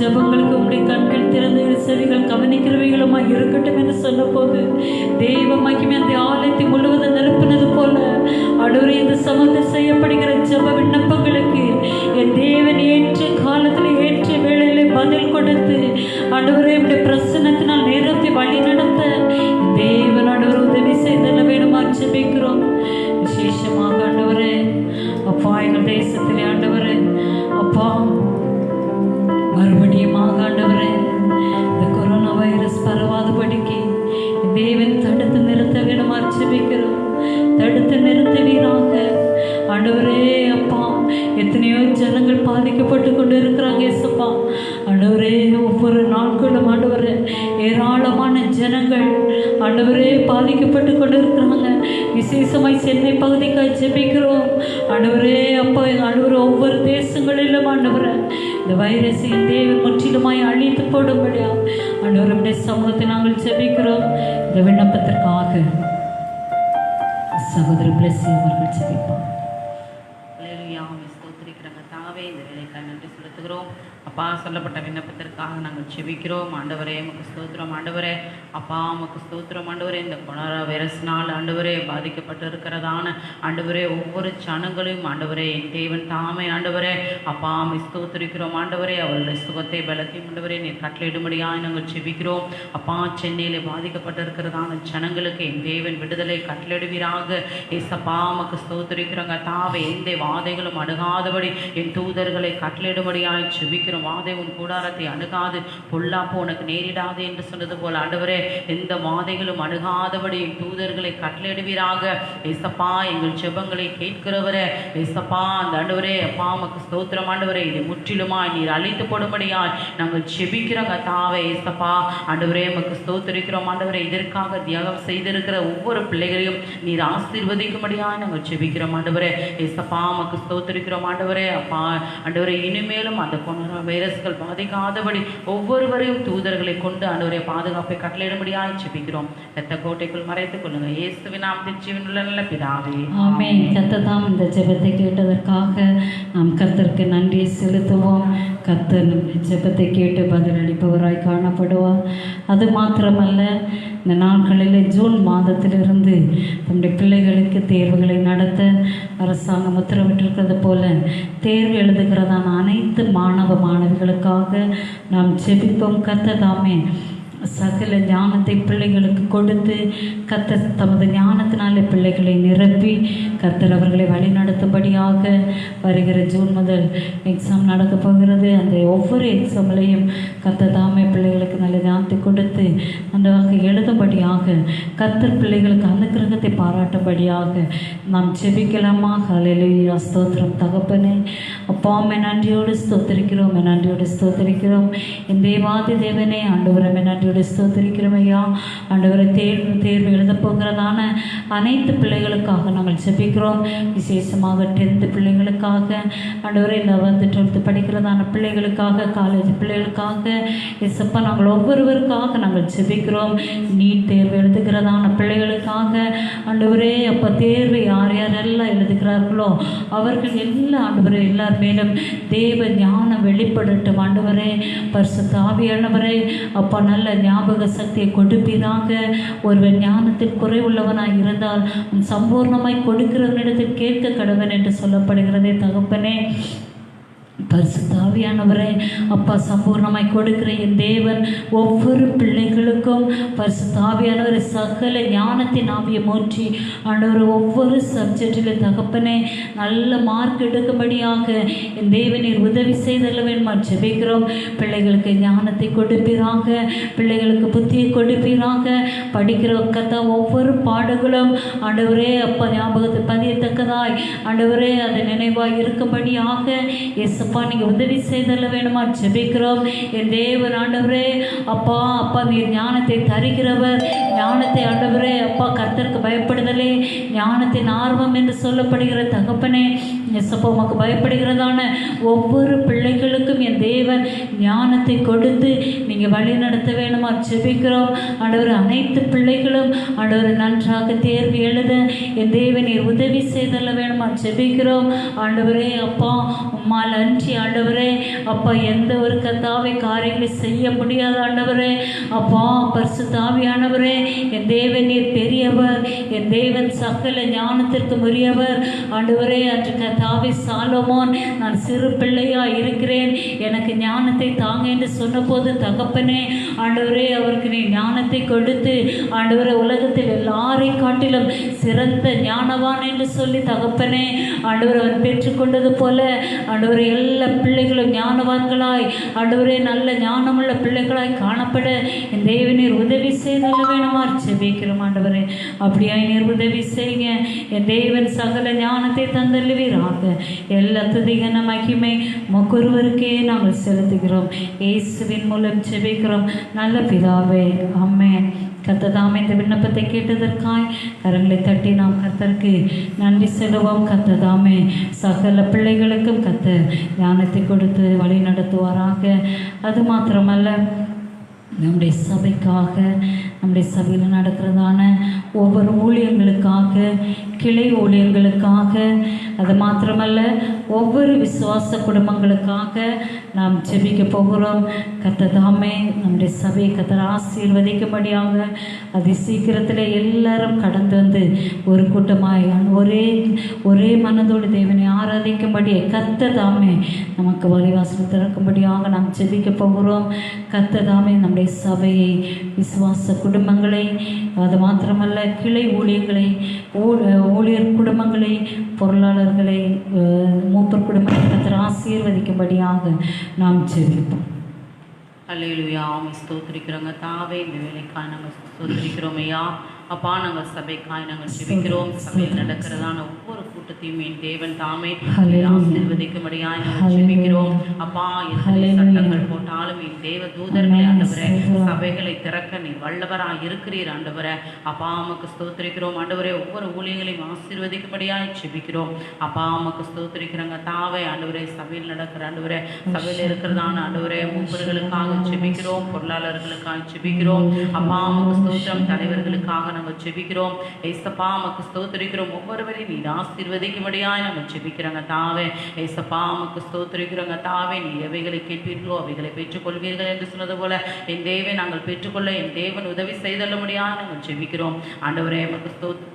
Speaker 1: ஜெபங்களுக்கு உங்களுடைய கண்கள் திறந்து செவிகள் கவனிக்கிறவைகளுமாய் இருக்கட்டும் என்று சொன்ன போது தெய்வ மகிமை அந்த ஆலயத்தை முழுவதும் நிரப்பினது போல ஆண்டவரே இந்த சமூகத்தில் செய்யப்படுகிற ஜெப விண்ணப்பங்களுக்கு என் தேவன் ஏற்ற காலத்தில் ஏற்ற வேளையிலே பதில் கொடுத்து ஆண்டவரே உடைய பிரசன்னத்தினால் நேரத்தை வழி நடத்த தேவன் ஆண்டவர் உதவி செய்தல வேணுமா ஜெபிக்கிறோம். விசேஷமாக ஆண்டவரே அப்பா எங்கள் தேசத்திலே ஆண்டவரே அப்பா மறுபடியும் ஆண்டவரே இந்த கொரோனா வைரஸ் பரவாதபடிக்கு தேவன் தடுத்து நிறுத்த வேணுமா ஜெபிக்கிறோம். தடுத்து நிறுத்துவீராக ஆண்டவரே. அப்பா எத்தனையோ ஜனங்கள் பாதிக்கப்பட்டு கொண்டு இருக்கிறாங்க ஏசப்பா. ஆண்டவரே ஒவ்வொரு நாட்களும் ஆண்டவரே ஏராளமான ஜனங்கள் ஆண்டவரே பாதிக்கப்பட்டு கொண்டு இருக்கிறாங்க. விசேஷமாய் சென்னை பகுதிக்காய் ஜெபிக்கிறோம் ஆண்டவரே. அப்பா ஆண்டவரே ஒவ்வொரு தேசங்களிலும் ஆண்டவரே இந்த வைரஸை தேவன் முற்றிலுமாய் அழித்து போடும்படியா ஆண்டவருடைய சமூகத்தை நாங்கள் ஜெபிக்கிறோம். இந்த விண்ணப்பத்திற்காக சகோதரி பிளஸி அவர்கள் ஜெபிப்பார்.
Speaker 2: தாவே இந்த வேலைக்காக நன்றி செலுத்துகிறோம் அப்பா. சொல்லப்பட்ட விண்ணப்பத்திற்காக நாங்கள் செபிக்கிறோம் ஆண்டவரே. உமக்கு ஸ்தோத்திரம் ஆண்டவரே. அப்பா உமக்கு ஸ்தோத்திரம் ஆண்டவரே. இந்த கொரோனா வைரஸ்னால் ஆண்டவரே பாதிக்கப்பட்டு இருக்கிறதான ஆண்டவரே ஒவ்வொரு ஜனங்களையும் ஆண்டவரே என் தேவன் தாமே ஆண்டவரே அப்பா ஸ்தோத்திரிக்கிறோம் ஆண்டவரே. அவர்களுடைய சுகத்தை பலத்தையும் ஆண்டவரே நீர் கட்டளையிடும்படியாக நாங்கள் செபிக்கிறோம் அப்பா. சென்னையில் பாதிக்கப்பட்டு இருக்கிறதான ஜனங்களுக்கு என் தேவன் விடுதலை கட்டளையிடுவீராக ஏசப்பா. உமக்கு ஸ்தோத்திரிக்கிறோங்க தாவே. எந்த வாதைகளும் அணுகாதபடி என் தூதர்களை கட்டளையிடும்படியாய் செபிக்கிறோம். வாதை உன் கூடாரத்தை அணுகாது, பொல்லாப்பு உனக்கு நேரிடாது என்று சொன்னது போல ஆண்டவரே எந்த வாதைகளும் அணுகாதபடி என் தூதர்களை கட்டளையிடுவீராக ஏசப்பா. எங்கள் ஜெபங்களை கேட்கிறவரே ஏசப்பா அந்த ஆண்டவரே அப்பா உமக்கு ஸ்தோத்திரம் ஆண்டவரே. இதை முற்றிலுமாய் நீர் அழித்து போடும்படியாய் நாங்கள் செபிக்கிறோங்க தாவே ஏசப்பா. ஆண்டவரே உமக்கு ஸ்தோத்திரிக்கிறோம் ஆண்டவரே. இதற்காக தியாகம் செய்திருக்கிற ஒவ்வொரு பிள்ளைகளையும் நீர் ஆசீர்வதிக்கும்படியாய் நாங்கள் செபிக்கிறோம் ஆண்டவரே ஏசப்பா. உமக்கு ஸ்தோத்திரிக்கிறோம் ஆண்டவரே அப்பா. ஆண்டவரே இனிமேலும் அந்த கொரோனா வைரஸ்கள் பாதிக்காதபடி ஒவ்வொருவரையும் தூதர்களை கொண்டு ஆண்டவரே பாதுகாப்பை கட்டளையிடும்படியாய் ஜெபிக்கிறோம். இரத்த கோட்டைக்குள் மறைத்துக் கொள்ளுங்க இயேசுவின் நாமத்தில் ஜீவனுள்ள நல்ல பிதாவே
Speaker 1: ஆமென். கர்த்தர் இந்த ஜெபத்தை கேட்டதற்காக நாம் கர்த்தருக்கு நன்றியை செலுத்துவோம். கர்த்தர் ஜெபத்தை கேட்டு பதிலளிப்பவராய் காணப்படுவார். அது மாத்திரமல்ல இந்த நாட்களில் ஜூன் மாதத்திலிருந்து தம்முடைய பிள்ளைகளுக்கு தேர்வுகளை நடத்த அரசாங்கம் உத்தரவிட்டிருக்கிறது போல தேர்வு எழுதுகிறதான அனைத்து மாணவ மாணவிகளுக்காக நாம் ஜெபிப்போம். கர்த்தர் தாமே சகல ஞானத்தை பிள்ளைகளுக்கு கொடுத்து கர்த்தர் தமது ஞானத்தினாலே பிள்ளைகளை நிரப்பி கர்த்தர் அவர்களை வழிநடத்தும்படியாக வருகிற ஜூன் முதல் எக்ஸாம் நடக்க போகிறது. அந்த ஒவ்வொரு எக்ஸாம்லையும் கர்த்தர் தாமே பிள்ளைகளுக்கு நல்ல ஞானத்தை கொடுத்து அந்த வகை எழுதும்படியாக கர்த்தர் பிள்ளைகளுக்கு அனுக்கிரகத்தை பாராட்டும்படியாக நாம் ஜெபிக்கலாமா? ஹல்லேலூயா. ஸ்தோத்திரம் தகப்பனே. அப்பாமே நன்றியோடு ஸ்தோத்திரிக்கிறோம், நன்றியோடு ஸ்தோத்திரிக்கிறோம். என் தேவாதி தேவனே ஆண்டவரமே நன்றி ஸ்தோத்திரிக்கிறோம் ஐயா. ஆண்டவரை தேர்வு எழுத போகிறதான அனைத்து பிள்ளைகளுக்காக நாங்கள் ஜெபிக்கிறோம். விசேஷமாக 10th பிள்ளைகளுக்காக ஆண்டவரை 11th 12th படிக்கிறதான பிள்ளைகளுக்காக காலேஜ் பிள்ளைகளுக்காக எசப்பா நாங்கள் ஒவ்வொருவருக்காக நாங்கள் ஜெபிக்கிறோம். நீட் தேர்வு எழுதுகிறதான பிள்ளைகளுக்காக ஆண்டவரே அப்போ தேர்வு யார் யாரெல்லாம் எழுதுகிறார்களோ அவர்கள் எல்லாம் ஆண்டவரே எல்லார் மேலும் தேவ ஞானம் வெளிப்படட்டும் ஆண்டவரே. பரிசுத்த ஆவியானவரே அப்பா நல்ல ஞாபக சக்தியை கொடுப்பீராக. ஒருவன் ஞானத்தில் குறைவுள்ளவனாய் இருந்தால் சம்பூர்ணமாய் கொடுக்கிறவனிடத்தில் கேட்க கடவன் என்று சொல்லப்படுகிறதே தகப்பனே. பரிசுத்த ஆவியானவரே அப்பா சம்பூர்ணமாய் கொடுக்கிற என் தேவன் ஒவ்வொரு பிள்ளைகளுக்கும் பரிசுத்த ஆவியானவரை சகல ஞானத்தின் ஆவியை மூற்றி ஆண்டவர் ஒவ்வொரு சப்ஜெக்டில் தகப்பனே நல்ல மார்க் எடுக்கும்படியாக என் தேவனீர் உதவி செய்தல்ல வேணுமா ஜெபிக்கிறோம். பிள்ளைகளுக்கு ஞானத்தை கொடுப்பீராக, பிள்ளைகளுக்கு புத்தியை கொடுப்பீராக. படிக்கிற கத்தா ஒவ்வொரு பாடங்களும் ஆண்டவரே அப்பா ஞாபகத்தை பதியத்தக்கதாய் ஆண்டவரே அது நினைவாய் இருக்கும்படியாக அப்பா நீங்கள் உதவி செய்தல்ல வேணுமா ஜெபிக்கிறோம். என் தேவன் ஆண்டவரே அப்பா அப்பா நீர் ஞானத்தை தருகிறவர். ஞானத்தை ஆண்டவரே அப்பா கர்த்தருக்கு பயப்படுதலே ஞானத்தின் ஆர்வம் என்று சொல்லப்படுகிற தகப்பனே. எஸ்அப்பா உமக்கு பயப்படுகிறதான ஒவ்வொரு பிள்ளைகளுக்கும் என் தேவன் ஞானத்தை கொடுத்து நீங்கள் வழி நடத்த வேணுமா ஜெபிக்கிறோம். ஆண்டவர் அனைத்து பிள்ளைகளும் ஆண்டவர் நன்றாக தேர்வு எழுத என் தேவன் நீர் உதவி செய்தல்ல வேணுமா ஜெபிக்கிறோம். ஆண்டவரே அப்பா உம்மால் அன்றி ஆண்டவரே அப்பா எந்த ஒரு கர்த்தாவே காரியங்களை செய்ய முடியாத ஆண்டவரே, அப்பா பரிசுத்த ஆவியானவரே, என் தேவன் நீர் பெரியவர், என் தேவன் சகல ஞானத்திற்கு உரியவர் ஆண்டவரே. அன்று கர்த்தாவே சாலமோன் நான் சிறு பிள்ளையா இருக்கிறேன், எனக்கு ஞானத்தை தாங்க என்று சொன்னபோது தகப்பனே ஆண்டவரே அவருக்கு நீ ஞானத்தை கொடுத்து ஆண்டவரே உலகத்தில் எல்லாரை காட்டிலும் சிறந்த ஞானவான் என்று சொல்லி தகப்பனே ஆண்டவர் அவர் பெற்றுக்கொண்டது போல ஆண்டவரே எல்லா பிள்ளைகளும் ஞானவான்களாய் ஆண்டவரே நல்ல ஞானமுள்ள பிள்ளைகளாய் காணப்பட என் தேவனீர் உதவி செய்தல்ல வேணுமா செபிக்கிறோம் ஆண்டவரே. அப்படியாய் நீர் உதவி செய்யுங்க. என் தேவன் சகல ஞானத்தை தந்தல்லுவீராக. எல்லா துதிகன மகிமை மொருவருக்கே நாங்கள் செலுத்துகிறோம். இயேசுவின் மூலம் செபிக்கிறோம் நல்ல பிதாவே, ஆமென். கர்த்ததாமே இந்த விண்ணப்பத்தை கேட்டதற்காய் கரங்களை தட்டி நாம் கர்த்தருக்கு நன்றி செலுவோம். கர்த்ததாமே சகல பிள்ளைகளுக்கும் கர்த்தர் ஞானத்தை கொடுத்து வழி நடத்துவாராக. அது மாத்திரமல்ல, நம்முடைய சபைக்காக, நம்முடைய சபையில் நடக்கிறதான ஒவ்வொரு ஊழியர்களுக்காக, கிளை ஊழியர்களுக்காக, அது மாத்திரமல்ல ஒவ்வொரு விசுவாச குடும்பங்களுக்காக நாம் ஜெபிக்க போகிறோம். கர்த்ததாமே நம்முடைய சபையை கர்த்தர் ஆசீர்வதிக்கும்படியாக அதி சீக்கிரத்தில் எல்லாரும் கடந்து வந்து ஒரு கூட்டமாய் ஒரே மனதோடு தேவனை ஆராதிக்கும்படி கர்த்ததாமே நமக்கு வழிவாசல் திறக்கும்படியாக நாம் ஜெபிக்க போகிறோம். கர்த்ததாமே நம்முடைய சபையை, விசுவாச குடும்பங்களை, அது மாத்திரமல்ல கிளை ஊழியர்களை, ஊழியர் குடும்பங்களை, பொருளாளர்களை, மூப்பர் குடும்பங்களை கர்த்தர் ஆசீர்வதிக்கும்படியாக நாம் ஜெபிப்போம்.
Speaker 2: அல்லேலூயா. ஸ்தோத்திரிக்கிறோங்க தாவே, இந்த வேலைக்காய் நாங்கள் ஸ்தோத்திரிக்கிறோம் ஐயா. அப்பா நாங்கள் சபைக்காய் நாங்கள் ஜெபிக்கிறோம். சபையில் நடக்கிறதான ஒவ்வொரு கூட்டத்தையும் என் தேவன் தாமே ஆசீர்வதிக்கும்படியாய் நாங்கள் ஜெபிக்கிறோம். அப்பா எத்தனை சட்டங்கள் போட்டாலும் என் தேவ தூதர்களை ஆண்டவரே சபைகளை திறக்க நீ வல்லவராக இருக்கிறீர் ஆண்டவரே. அப்பா அம்மாக்கு ஸ்தோத்திரிக்கிறோம் ஆண்டவரே. ஒவ்வொரு ஊழியங்களையும் ஆசீர்வதிக்கும்படியாய் ஜெபிக்கிறோம். அப்பா அம்மாக்கு ஸ்தோத்திரிக்கிறோங்க தாவே ஆண்டவரே. சபையில் நடக்கிற ஆண்டவரே, சபையில் இருக்கிறதான ஆண்டவரே மூப்பர்களுக்காக ஜெபிக்கிறோம், பொருளாளர்களுக்காக ஜெபிக்கிறோம். அப்பா அம்மாக்கு ஸ்தோத்திரம். தலைவர்களுக்காக நாங்கள் ஜெபிக்கிறோம். ஏசப்பா அம்மாக்கு ஸ்தோத்திரிக்கிறோம். ஒவ்வொருவரையும் நீ ஆசீர்வதிக்கும்படியாய் நாங்கள் ஜெபிக்கிறோங்க தாவே. ஏசப்பா அம்மாக்கு ஸ்தோத்திரிக்கிறோங்க தாவே. நீ எவைகளை கேட்பீர்களோ அவைகளை பெற்றுக்கொள்வீர்கள் என்று சொன்னது போல என் தேவை நாங்கள் பெற்றுக்கொள்ள என் தேவன் உதவி செய்தல்ல முடியாது நாங்கள் ஜெபிக்கிறோம் ஆண்டவரே. எமக்கு ஸ்தோத்திரம்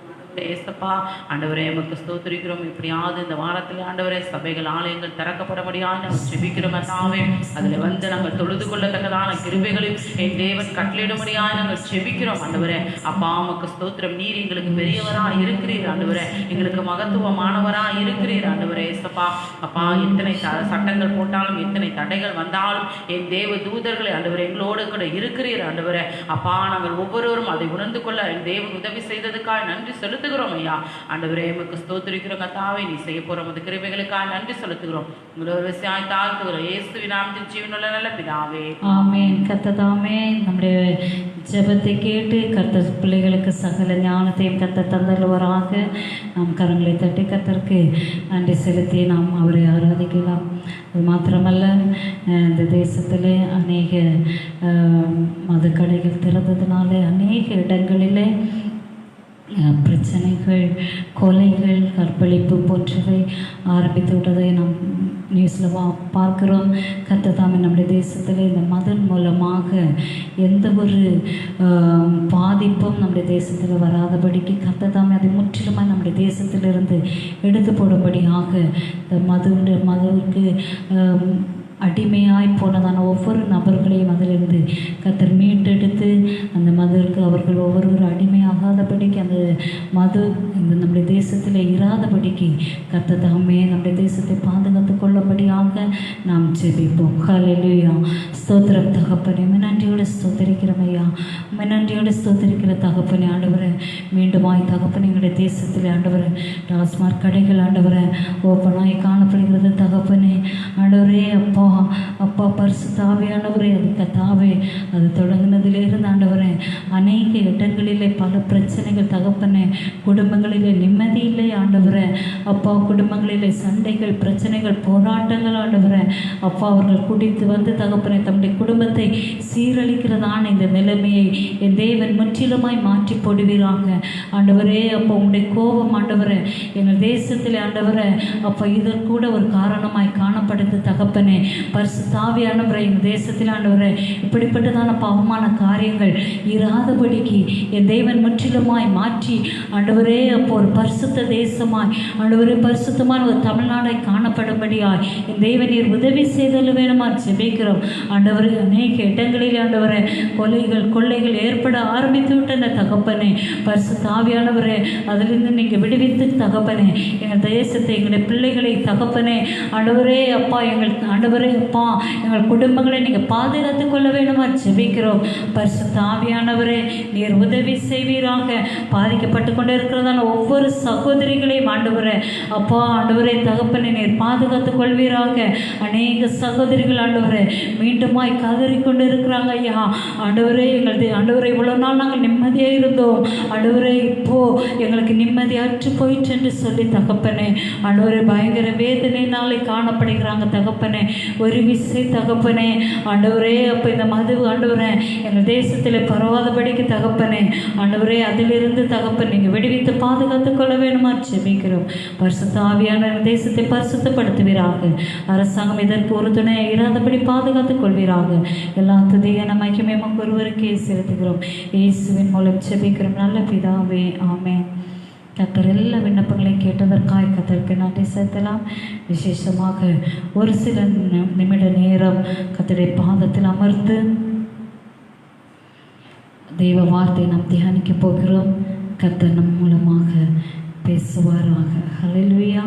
Speaker 2: ஏசப்பா ஆண்டவரே. எமக்கு ஸ்தோத்திரிக்கிறோம். இப்படியாவது இந்த வாரத்தில் ஆண்டவரே சபைகள் ஆலயங்கள் திறக்கப்பட முடியாது நாங்கள் ஜெபிக்கிறோம் தாவே. அதில் வந்து நாங்கள் தொழுது கொள்ளத்தக்கதான கிருபைகளையும் என் தேவன் கட்டளையிட முடியாது நாங்கள் ஜெபிக்கிறோம் ஆண்டவரே. அப்பா அமக்கு ஸ்தோத்திரம். நீர் எங்களுக்கு பெரியவராக இருக்கிறீர் ஆண்டவரே, எங்களுக்கு மகத்துவமானவராக இருக்கிறீர் ஆண்டவரே. ஏசப்பா அப்பா எத்தனை சட்டங்கள் போட்டாலும், எத்தனை தடைகள் வந்தாலும் என் தேவ தூதர்களை ஆண்டவரே எங்களோடு கூட இருக்கிறீர் ஆண்டவரே. அப்பா நாங்கள் ஒவ்வொருவரும் அதை உணர்ந்து கொள்ள என் தேவன் உதவி செய்ததுக்காக நன்றி செலுத்துகிறோம் ஐயா. ஆண்டவரே எமக்கு ஸ்தோத்திரிக்கிறோம் கர்த்தாவே. நீ செய்ய போற அந்த கிருபைகளுக்காக நன்றி செலுத்துகிறோம். உங்களோட விவசாயம் தாழ்த்துகிறோம். இயேசுவின் நாமத்தில் ஜீவனுள்ள நல்ல பிதாவே,
Speaker 1: ஆமென். கர்த்ததாமே நம்முடைய ஜெபத்தை கேட்டு கர்த்தர் பிள்ளைகளுக்கு சகல ஞானத்தையும் கர்த்தர் தந்தல்வராக. நாம் கரங்களை தட்டி கர்த்தருக்கு நன்றி செலுத்தி நாம் அவரை ஆராதிக்கலாம். அது மாத்திரமல்ல, இந்த தேசத்தில் அநேக மதுக்கடைகள் திறந்ததுனால அநேக இடங்களிலே பிரச்சனைகள், கொலைகள், கற்பழிப்பு போன்றவை ஆரம்பித்து விட்டதை நாம் நியூஸில் பார்க்குறோம். கர்த்ததாமே நம்முடைய தேசத்தில் இந்த மதம் மூலமாக எந்த ஒரு பாதிப்பும் நம்முடைய தேசத்தில் வராதபடிக்கு கர்த்ததாமே அதை முற்றிலுமாக நம்முடைய தேசத்திலிருந்து எடுத்து போடும்படியாக இந்த மதுவுக்கு அடிமையாய் போனதான ஒவ்வொரு நபர்களையும் அதிலிருந்து கர்த்தர் மீட்டெடுத்து அந்த மதுவிற்கு அவர்கள் ஒவ்வொரு அடிமையாகாதபடிக்கு அந்த மது இந்த நம்முடைய தேசத்தில் இராதபடிக்கு கர்த்தர் தாமே நம்முடைய தேசத்தை பாதுகாத்து கொள்ளும்படியாக நாம் ஜெபிப்போம். ஹல்லேலூயா. ஸ்தோத்திரம் தகப்பனே. நன்றியோடு ஸ்தோத்திரிக்கிறோம் ஐயா. நன்றியோடு ஸ்தோத்திரிக்கிற தகப்பனே ஆண்டவரே. மீண்டுமாய் தகப்பனே எங்களுடைய தேசத்தில் ஆண்டவரே டாஸ்மாக் கடைகள் ஆண்டவரே ஓப்பனாய் காணப்படுகிறது தகப்பனே. ஆண்டவரே அப்பா அப்பா பரிசுத்த ஆவியானவரே, அது கர்த்தாவே, அது தொடங்கினதிலிருந்து ஆண்டவரே அநேக இடங்களிலே பல பிரச்சனைகள் தகப்பனே, குடும்பங்களிலே நிம்மதி இல்லை ஆண்டவரே. அப்பா குடும்பங்களிலே சண்டைகள், பிரச்சனைகள், போராட்டங்கள் ஆண்டவரே. அப்பா அவர்கள் குடித்து வந்து தகப்பனே தம்முடைய குடும்பத்தை சீரழிக்கிறதான இந்த நிலைமையை என் தேவன் முற்றிலுமாய் மாற்றி போடுவீராக ஆண்டவரே. அப்போ உங்களுடைய கோபம் ஆண்டவரே எங்கள் தேசத்தில் ஆண்டவரே அப்போ இதற்கு கூட ஒரு காரணமாய் காணப்படுது தகப்பனே. பரிசுத்த ஆவியானவரே எங்கள் தேசத்தில் ஆண்டவரே இப்படிப்பட்டதான பாவமான காரியங்கள் இராதபடிக்கு என் தேவன் முற்றிலுமாய் மாற்றி ஆண்டவரே அப்போ ஒரு பரிசுத்த தேசமாய் ஆண்டவரே பரிசுத்தமான ஒரு தமிழ்நாடை காணப்படும்படியாய் என் தேவனீர் உதவி செய்தல் வேணுமா ஜெபிக்கிறோம் ஆண்டவரே. அநேக இடங்களில் ஆண்டவரே கொள்ளைகள் ஏற்பட ஆரம்பித்து விட்டன தகப்பனே. பரிசுத்த ஆவியானவரே அதிலிருந்து நீங்கள் விடுவித்து தகப்பனே எங்கள் தேசத்தை, எங்களுடைய பிள்ளைகளை தகப்பனே ஆண்டவரே அப்பா, எங்கள் ஆண்டவரே அப்பா எங்கள் குடும்பங்களை நீங்கள் பாதுகாத்து கொள்ள வேணுமா ஜெபிக்கிறோம். பரிசுத்த ஆவியானவரே நீர் உதவி செய்வீராக. பாதிக்கப்பட்டு கொண்டு இருக்கிறதான ஒவ்வொரு சகோதரிகளையும் ஆண்டவரே அப்பா ஆண்டவரே தகப்பனை நீர் பாதுகாத்து கொள்வீராக. அநேக சகோதரிகள் ஆண்டவரே மீண்டுமாய் கதறிக்கொண்டு இருக்கிறாங்க ஐயா ஆண்டவரே. எங்களது ஆண்டவரை இவ்வளோ நாள் நாங்கள் நிம்மதியாக இருந்தோம் ஆண்டவரே, இப்போ எங்களுக்கு நிம்மதியாற்று போயிட்டு என்று சொல்லி தகப்பனே ஆண்டவரே பயங்கர வேதனையினாலே காணப்படுகிறாங்க தகப்பனே. ஒரு விசை தகப்பனே ஆண்டவரே அப்போ இந்த மது ஆண்டவரே எங்கள் தேசத்தில் பரவாதபடிக்கு தகப்பனே ஆண்டவரே அதிலிருந்து தகப்பன் நீங்கள் விடுவித்து பாதுகாத்து கொள்ள வேணுமா ஜெபிக்கிறோம். பரிசுத்த ஆவியான தேசத்தை பரிசுத்தப்படுத்துவீராக. அரசாங்கம் இதற்கு ஒரு துணை இராதபடி பாதுகாத்துக் கொள்வீராக. எல்லா துதியான மகிமை ஒருவருக்கே செலுத்துகிறோம். இயேசுவின் மூலம் ஜெபிக்கிறோம் நல்ல பிதாவே, ஆமென். கர்த்தர் எல்லா விண்ணப்பங்களையும் கேட்டதற்காக கர்த்தருக்கு நன்றி செலுத்தலாம். விசேஷமாக ஒரு சில நிமிட நேரம் கர்த்தருடைய பாதத்தில் அமர்ந்து தெய்வ வார்த்தையை நாம் தியானிக்க போகிறோம். கர்த்தர் நம் மூலமாக பேசுவாராக. ஹல்லேலூயா.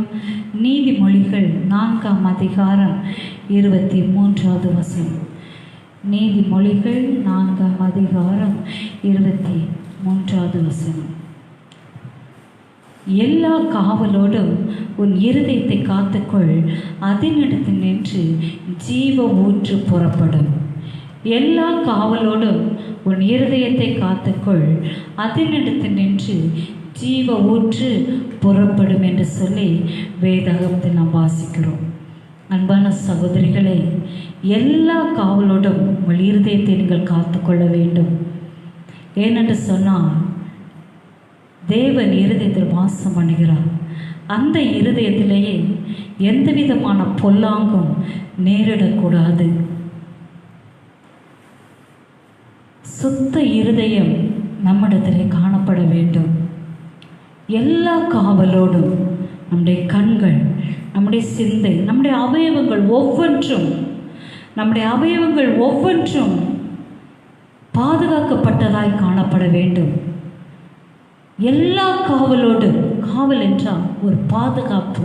Speaker 1: நீதிமொழிகள் 4ஆம் அதிகாரம் 23வது வசனம். நீதிமொழிகள் 4ஆம் அதிகாரம் 23வது வசனம். எல்லா காவலோடும் உன் இருதயத்தை காத்துக்கொள், அதனிடத்தில் நின்று ஜீவ ஊற்று புறப்படும். எல்லா காவலோடும் உன் இருதயத்தை காத்துக்கொள், அதனிடத்தில் நின்று ஜீவ ஊற்று புறப்படும் என்று சொல்லி வேதாகமத்தில் நாம் வாசிக்கிறோம். அன்பான சகோதரிகளே, எல்லா காவலோடும் உங்கள் இருதயத்தை நீங்கள் காத்துக்கொள்ள வேண்டும். ஏனென்று சொன்னால் தேவன் இருதயத்தில் வாசம் பண்ணுகிறார். அந்த இருதயத்திலேயே எந்த விதமான பொல்லாங்கும் நேரிடக்கூடாது. சுத்த இருதயம் நம்மிடத்திலே காணப்பட வேண்டும். எல்லா காவலோடும் நம்முடைய கண்கள், நம்முடைய சிந்தை, நம்முடைய அவயவங்கள் ஒவ்வொன்றும் பாதுகாக்கப்பட்டதாய் காணப்பட வேண்டும். எல்லா காவலோடும், காவல் என்றால் ஒரு பாதுகாப்பு.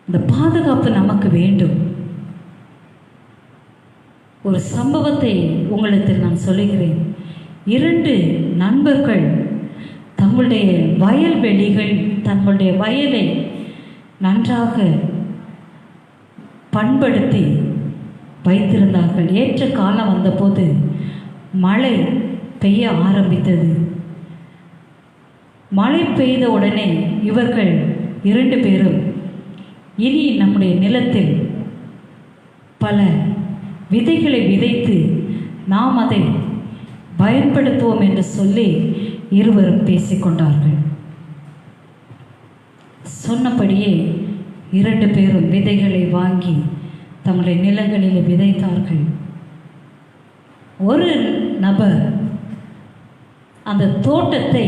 Speaker 1: இந்த பாதுகாப்பு நமக்கு வேண்டும். ஒரு சம்பவத்தை உங்களுக்கு நான் சொல்லுகிறேன். 2 நண்பர்கள் தங்களுடைய வயல்வெளிகள், தங்களுடைய வயலை நன்றாக பண்படுத்தி வைத்திருந்தார்கள். ஏற்ற காலம் வந்தபோது மழை பெய்ய ஆரம்பித்தது. மழை பெய்த உடனே இவர்கள் 2 பேரும் இனி நம்முடைய நிலத்தில் பல விதைகளை விதைத்து நாம் அதை பயன்படுத்துவோம் என்று சொல்லி இருவரும் பேசிக்கொண்டார்கள். சொன்னபடியே 2 பேரும் விதைகளை வாங்கி தங்களுடைய நிலங்களில் விதைத்தார்கள். ஒரு நபர் அந்த தோட்டத்தை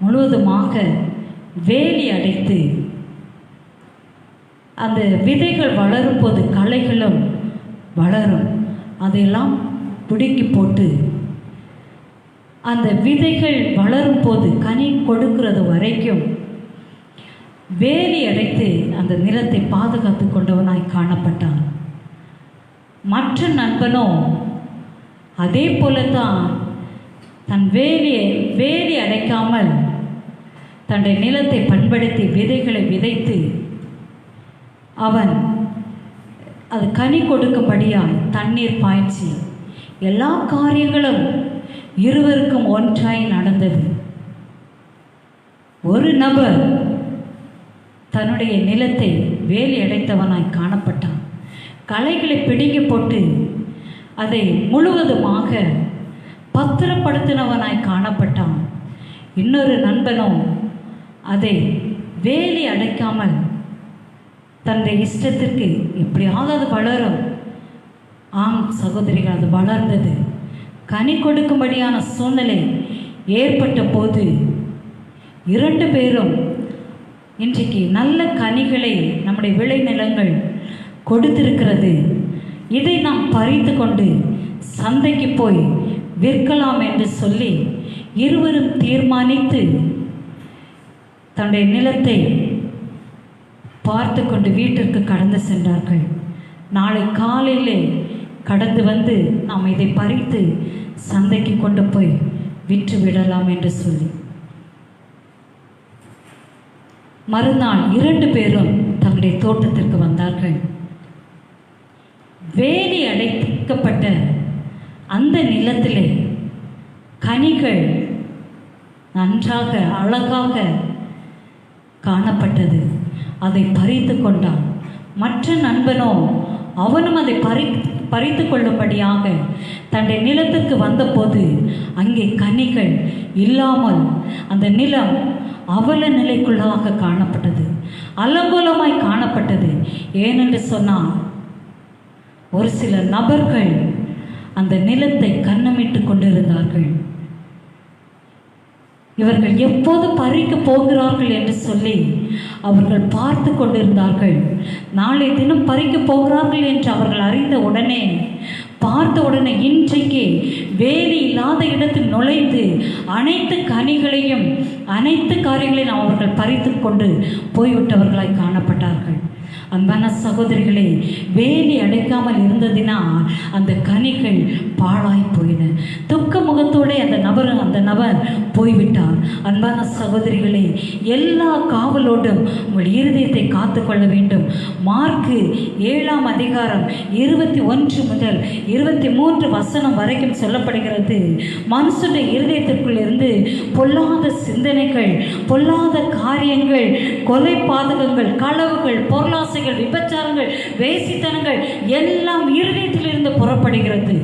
Speaker 1: முழுவதுமாக வேலி அடைத்து, அந்த விதைகள் வளரும் போது களைகளும் வளரும், அதையெல்லாம் பிடுங்கி போட்டு அந்த விதைகள் வளரும் போது கனி கொடுக்கிறது வரைக்கும் வேலி அடைத்து அந்த நிலத்தை பாதுகாத்து கொண்டவனாய் காணப்பட்டான். மற்ற நண்பனோ அதே போலத்தான் தன் வேலி அடைக்காமல் தன்னுடைய நிலத்தை பண்படுத்தி விதைகளை விதைத்து அவன் அது கனி கொடுக்கும்படியாய் தண்ணீர் பாய்ச்சி எல்லா காரியங்களும் இருவருக்கும் ஒன்றாய் நடந்தது. ஒரு நபர் தன்னுடைய நிலத்தை வேலி அடைத்தவனாய் காணப்பட்டான். களைகளை பிடுங்கி போட்டு அதை முழுவதுமாக பத்திரப்படுத்தினவனாய் காணப்பட்டான். இன்னொரு நண்பனோ அதை வேலி அடைக்காமல் தன்னுடைய இஷ்டத்திற்கு எப்படியாவது அது வளரும். ஆம் சகோதரிகள், அது வளர்ந்தது. கனி கொடுக்கும்படியான சூழ்நிலை ஏற்பட்ட போது 2 பேரும் இன்றைக்கு நல்ல கனிகளை நம்முடைய விளைநிலங்கள் கொடுத்திருக்கிறது. இதை நாம் பறித்து கொண்டு சந்தைக்கு போய் விற்கலாம் என்று சொல்லி இருவரும் தீர்மானித்து தன்னுடைய நிலத்தை பார்த்து கொண்டு வீட்டிற்கு கடந்து சென்றார்கள். நாளை காலையிலே கடந்து வந்து நாம் இதை பறித்து சந்தைக்கு கொண்டு போய் விற்று விடலாம் என்று சொல்லி மறுநாள் 2 பேரும் தங்களுடைய தோட்டத்திற்கு வந்தார்கள். வேலி அடைக்கப்பட்ட அந்த நிலத்திலே கனிகள் நன்றாக அழகாக காணப்பட்டது. அதை பறித்து கொண்டான். மற்ற நண்பனோ அவனும் அதை பறித்து கொள்ளும்படியாக தன்னுடைய நிலத்துக்கு வந்தபோது அங்கே கனிகள் இல்லாமல் அந்த நிலம் அவல நிலைக்குள்ளாக காணப்பட்டது, அலங்கோலமாய் காணப்பட்டது. ஏனென்று சொன்னால் ஒரு சில நபர்கள் அந்த நிலத்தை கன்னமிட்டு கொண்டிருந்தார்கள். இவர்கள் எப்போது பறிக்க போகிறார்கள் என்று சொல்லி அவர்கள் பார்த்து கொண்டிருந்தார்கள். நாளை தினம் பறிக்க போகிறார்கள் என்று அவர்கள் அறிந்த உடனே பார்த்த உடனே இன்றைக்கு வேலி இல்லாத இடத்தில் நுழைந்து அனைத்து கனிகளையும் அனைத்து காரியங்களையும் அவர்கள் பறித்து கொண்டு போய்விட்டவர்களாய் காணப்பட்டார்கள். அன்பான சகோதரிகளே, வேலி அடைக்காமல் இருந்ததினால் அந்த கனிகள் பாழாய் போயின. துக்க முகத்தோடு அந்த நபர் போய்விட்டார். அன்பான சகோதரிகளே, எல்லா காவலோடும் உங்கள் இருதயத்தை காத்து கொள்ள வேண்டும். மார்க்கு 7ஆம் அதிகாரம் 21 முதல் 23 வசனம் வரைக்கும் சொல்லப்படுகிறது. மனுஷனுடைய இருதயத்திற்குள் இருந்து பொல்லாத சிந்தனைகள், பொல்லாத காரியங்கள், கொலை பாதகங்கள், களவுகள், பொருளாசைகள், விபச்சாரங்கள், வேசித்தனங்கள் எல்லாம் இருதயத்திலிருந்து புறப்படுகிறது.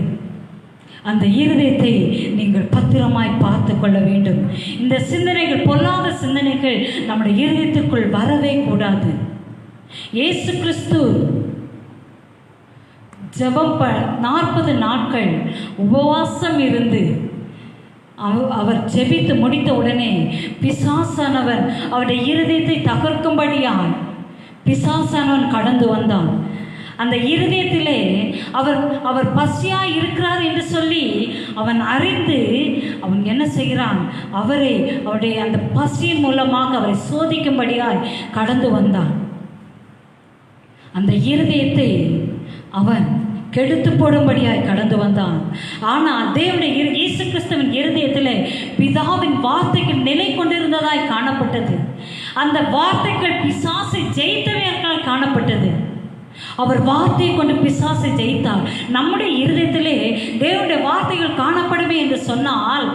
Speaker 1: அந்த இருதயத்தை நீங்கள் பத்திரமாய் பார்த்து கொள்ள வேண்டும். இந்த சிந்தனைகள், பொல்லாத சிந்தனைகள் நம்முடைய இருதயத்திற்குள் வரவே கூடாது. இயேசு கிறிஸ்து ஜெபம் 40 நாட்கள் உபவாசம் இருந்து அவர் ஜெபித்து முடித்த உடனே பிசாசானவன் அவருடைய இருதயத்தை தகர்க்கும்படியால் பிசாசானவன் கடந்து வந்தான். அந்த இருதயத்திலே அவர் பசியாய் இருக்கிறார் என்று சொல்லி அவன் அறிந்து அவன் என்ன செய்கிறான், அவருடைய அந்த பசியின் மூலமாக அவரை சோதிக்கும்படியாய் கடந்து வந்தான். அந்த இருதயத்தை அவன் கெடுத்து போடும்படியாய் கடந்து வந்தான். ஆனால் தேவனுடைய இயேசு கிறிஸ்துவின் இருதயத்திலே பிதாவின் வார்த்தைகள் நிலை கொண்டிருந்ததாய் காணப்பட்டது. அந்த வார்த்தைகள் பிசாசை ஜெயித்தவையாய் காணப்பட்டது. அவர் வார்த்தையை கொண்டு பிசாசை ஜெயித்தார். நம்முடைய இருதயத்திலே தேவனுடைய வார்த்தைகள் காணப்படுமே என்று சொன்னால்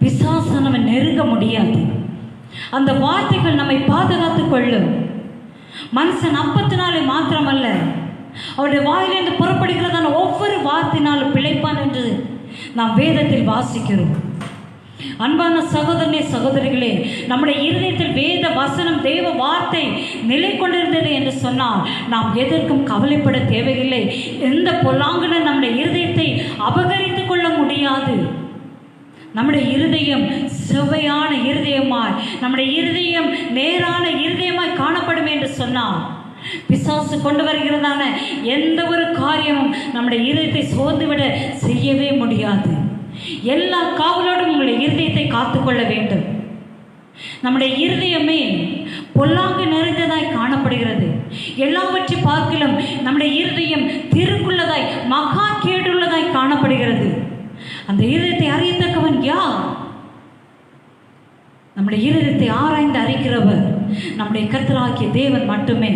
Speaker 1: பிசாசனவன் நெருங்க முடியாது. அந்த வார்த்தைகள் நம்மை பாதுகாத்துக் கொள்ளும். மனுஷன் அப்பத்தினாலே மாத்திரமல்ல, அவருடைய வாயிலிருந்து புறப்படுகிறதான ஒவ்வொரு வார்த்தையினாலும் பிழைப்பான் என்று நாம் வேதத்தில் வாசிக்கிறோம். அன்பான சகோதரனே, சகோதரிகளே, நம்முடைய இருதயத்தில் வேத வசனம், தேவ வார்த்தை நிலை கொண்டிருந்தது என்று சொன்னால் நாம் எதற்கும் கவலைப்பட தேவையில்லை. எந்த பொல்லாங்கனும் நம்முடைய இருதயத்தை அபகரித்து கொள்ள முடியாது. நம்முடைய இருதயம் செவ்வையான இருதயமாய், நம்முடைய இருதயம் நேரான இருதயமாய் காணப்படும் என்று சொன்னால் பிசாசு கொண்டு வருகிறதான எந்த ஒரு காரியமும் நம்முடைய இருதயத்தை சோர்ந்துவிட செய்யவே முடியாது. எல்லா காவலோடும் உங்களுடைய இருதயத்தை காத்துக்கொள்ள வேண்டும். நம்முடைய இருதயமே பொல்லாங்கு நிறைந்ததாய் காணப்படுகிறது. எல்லாவற்றை பார்க்கிலும் நம்முடைய இருதயம் திருக்குள்ளதாய், மகா கேடுள்ளதாய் காணப்படுகிறது. அந்த இருதயத்தை அறியத்தக்கவன் யார்? நம்முடைய இருதயத்தை ஆராய்ந்து அறிக்கிறவர் நம்முடைய கர்த்தராகிய தேவன் மட்டுமே.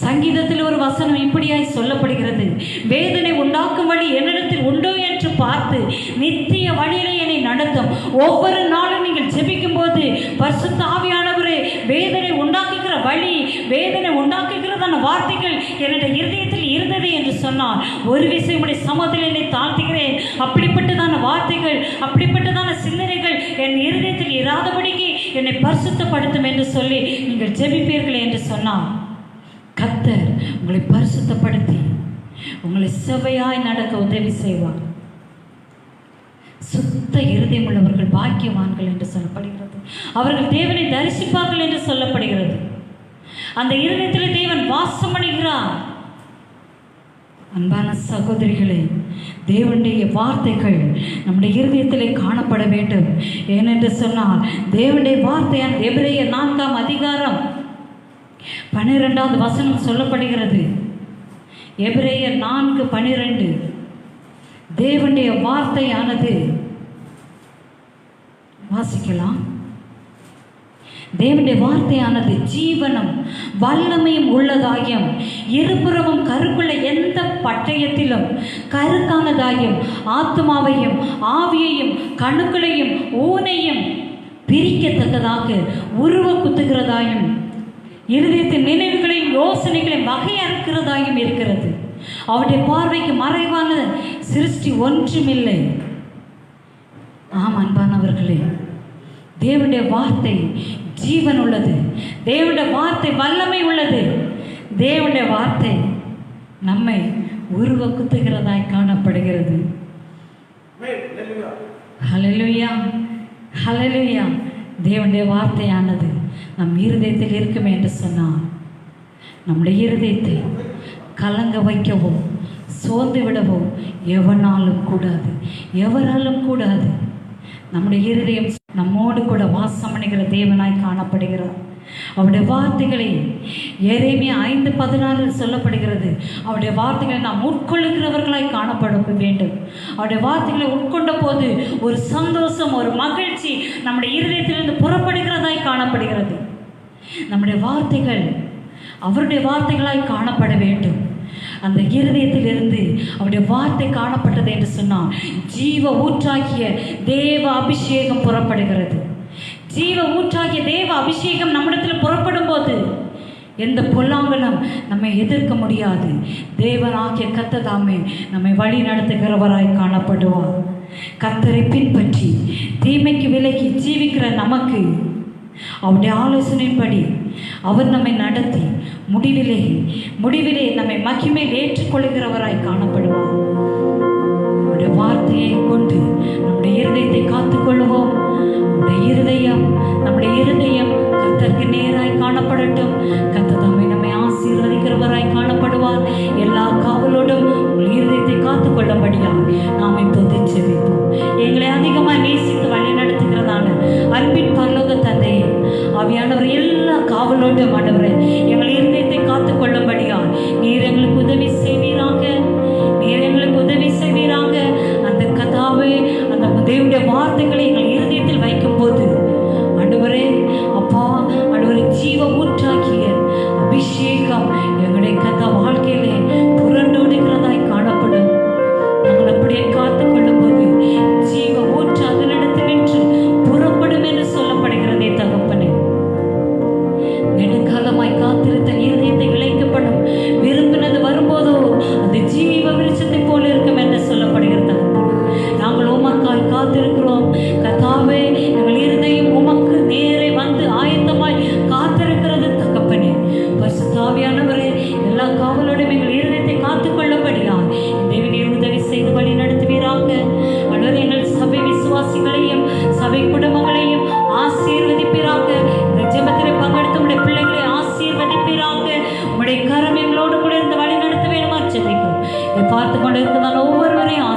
Speaker 1: சங்கீதத்தில் ஒரு வசனம் இப்படியாய் சொல்லப்படுகிறது, வேதனை உண்டாக்கும் வழி என்னிடத்தில் உண்டோ என்று பார்த்து நித்திய வழியிலே என்னை நடத்தும். ஒவ்வொரு நாளும் நீங்கள் ஜெபிக்கும் போது பரிசுத்த ஆவியானவரே, வேதனை உண்டாக்குகிற வழி, வேதனை உண்டாக்குகிறதான வார்த்தைகள் என்னுடைய இருதயத்தில் இருந்தது என்று சொன்னார். ஒரு விஷயம் உடைய சமூகத்தில் என்னை தாழ்த்துகிறேன். அப்படிப்பட்டதான வார்த்தைகள், அப்படிப்பட்டதான சிந்தனைகள் என் இருதயத்தில் இராதபடிக்கு என்னை பரிசுத்தப்படுத்தும் என்று சொல்லி நீங்கள் ஜெபிப்பீர்கள் என்று சொன்னார். கர்த்தர் உங்களை பரிசுத்தப்படுத்தி உங்களை செவ்வையாய் நடக்க உதவி செய்வார். சுத்த இருதயம் உள்ளவர்கள் பாக்கியவான்கள் என்று சொல்லப்படுகிறது. அவர்கள் தேவனை தரிசிப்பார்கள் என்று சொல்லப்படுகிறது. அந்த இருதயத்தில் தேவன் வாசம் பண்ணுகிறார். அன்பான சகோதரிகளே, தேவனுடைய வார்த்தைகள் நம்முடைய இருதயத்திலே காணப்பட வேண்டும். ஏனென்று சொன்னால் தேவனுடைய வார்த்தையான எபிரேயர் 4ஆம் அதிகாரம் 12வது வசனம் சொல்லப்படுகிறது. எபிரேயர் 4:12 தேவனுடைய வார்த்தையானது, வாசிக்கலாம். தேவனுடைய வார்த்தையானது ஜீவனும் வல்லமையும் உள்ளதாகியும் இருபுறமும் கருக்குள்ள எந்த பட்டயத்திலும் கருக்கானதாகியும் ஆத்மாவையும் ஆவியையும் கணுக்களையும் ஊனையும் பிரிக்கத்தக்கதாக உருவ குத்துகிறதாயும் இருதயத்தின் நினைவுகளையும் யோசனைகளையும் வகையறுக்கிறதாயும் இருக்கிறது. அவருடைய பார்வைக்கு மறைவான சிருஷ்டி ஒன்றுமில்லை. ஆம் அன்பானவர்களே, தேவனுடைய வார்த்தை ஜீவன் உள்ளது. தேவனுடைய வார்த்தை வல்லமை உள்ளது. தேவனுடைய வார்த்தை நம்மை உருவ குத்துகிறதாய் காணப்படுகிறது. ஹல்லேலூயா, ஹல்லேலூயா. தேவனுடைய வார்த்தையானது நம் இருதயத்தில் இருக்குமே என்று சொன்னார். நம்முடைய இருதயத்தை கலங்க வைக்கவோ சோர்ந்து விடவோ எவனாலும் கூடாது, எவராலும் கூடாது. நம்முடைய இருதயம் நம்மோடு கூட வாசம் பண்ணுகிற தேவனாய் காணப்படுகிறார். அவருடைய வார்த்தைகளை எரேமியா 5:14 சொல்லப்படுகிறது. அவருடைய வார்த்தைகளை நாம் உட்கொள்ளுகிறவர்களாய் காணப்பட வேண்டும். அவருடைய வார்த்தைகளை உட்கொண்ட போது ஒரு சந்தோஷம், ஒரு மகிழ்ச்சி நம்முடைய இருதயத்திலிருந்து புறப்படுகிறதாய் காணப்படுகிறது. நம்முடைய வார்த்தைகள் அவருடைய வார்த்தைகளாய் காணப்பட வேண்டும். அந்த இருதயத்திலிருந்து அவருடைய வார்த்தை காணப்பட்டது என்று சொன்னால் ஜீவ ஊற்றாகிய தேவ அபிஷேகம் புறப்படுகிறது. ஜீவ ஊற்றாகிய தேவ அபிஷேகம் நம்மிடத்தில் புறப்படும் போது எந்த பொல்லாங்கனும் நம்மை எதிர்க்க முடியாது. தேவனாகிய கர்த்தர் தாமே நம்மை வழி நடத்துகிறவராய் காணப்படுவார். கர்த்தரை பின்பற்றி தீமைக்கு விலகி ஜீவிக்கிற நமக்கு அவருடைய ஆலோசனையின்படி அவர் நம்மை நடத்தி முடிவிலே நம்மை மகிமையில் ஏற்றுக்கொள்கிறவராய் காணப்படுவார். அவருடைய வார்த்தையை கொண்டு நம்முடைய இருதயத்தை காத்துக்கொள்வோம். நம்முடைய இருதயம் கர்த்தருக்கு நேராய் காணப்படட்டும். கர்த்தர் தாமே நம்மை ஆசீர்வதிக்கிறவராய் காணப்படுவார். எல்லா காவலோடும் உங்கள் இருதயத்தை காத்துக்கொள்ளும்படியாக நாம் இப்போது ஜெபிப்போம். எங்களை அதிகமாக நேசித்து வழி நடத்துகிறதான அன்பின் பரலோக தந்தையே, ஆவியானவர் எல்லா காவலோடும் ஆண்டவரே எங்கள் இருதயத்தை காத்துக்கொள்ளும்படியாக நீர் எங்களுக்கு உதவி செய்வீராக, நீர் எங்களுக்கு உதவி செய்வீராக. அந்த கதாவே, அந்த தேவனுடைய வார்த்தைகளை எங்கள் இருதயத்தில் வைக்கும் போது ஆண்டவரே, அப்பா ஆண்டவரே, ஜீவ ஊற்றாகிய அபிஷேகம் எங்களுடைய கதா வாழ்க்கையிலே புரண்டோடுகிறதாய் காணப்படும். நாங்கள் அப்படியே காத்துக்கொள்ளும் போது ஜீவ ஊற்று அதனிடத்தில் நின்று புறப்படும் என்று சொல்லப்படுகிறதே தகப்பனே. நெடுங்காலமாய் காத்திருத்த இருதயத்தை இழைக்கப்படும், விரும்பினது வரும்போதோ அது ஜீவ விருட்சத்தை போல இருக்கும் என்று சொல்லப்படுகிறது. நாங்கள் உமக்காய் காத்திருக்கிறோம் கர்த்தாவே. எங்கள் இருதயம் உமக்கு நேரே வந்து ஆயத்தமாய் காத்திருக்கிறது தகப்பனே. பரிசுத்த ஆவியானவரே, எல்லா காவலோடும் எங்கள் இருதயத்தை காத்துக்கொள்ளும்படியா தேவனீர் உதவி செய்து வழி நடத்துவீராக. அல்லது எங்கள் சபை விசுவாசிகளையும் சபை குடும்பங்களையும் ஆசீர்வதிப்பீராக. இந்த ஜெபத்திலே பங்கெடுத்த உடைய பிள்ளைகளை ஆசீர்வதிப்பீராக. உடைய கரம் எங்களோடு கூட இருந்து வழி நடத்த வேணுமா ஜெபிக்கிறோம். இதை பார்த்து கொண்டு இருக்கிறதான ஒவ்வொருவரையும்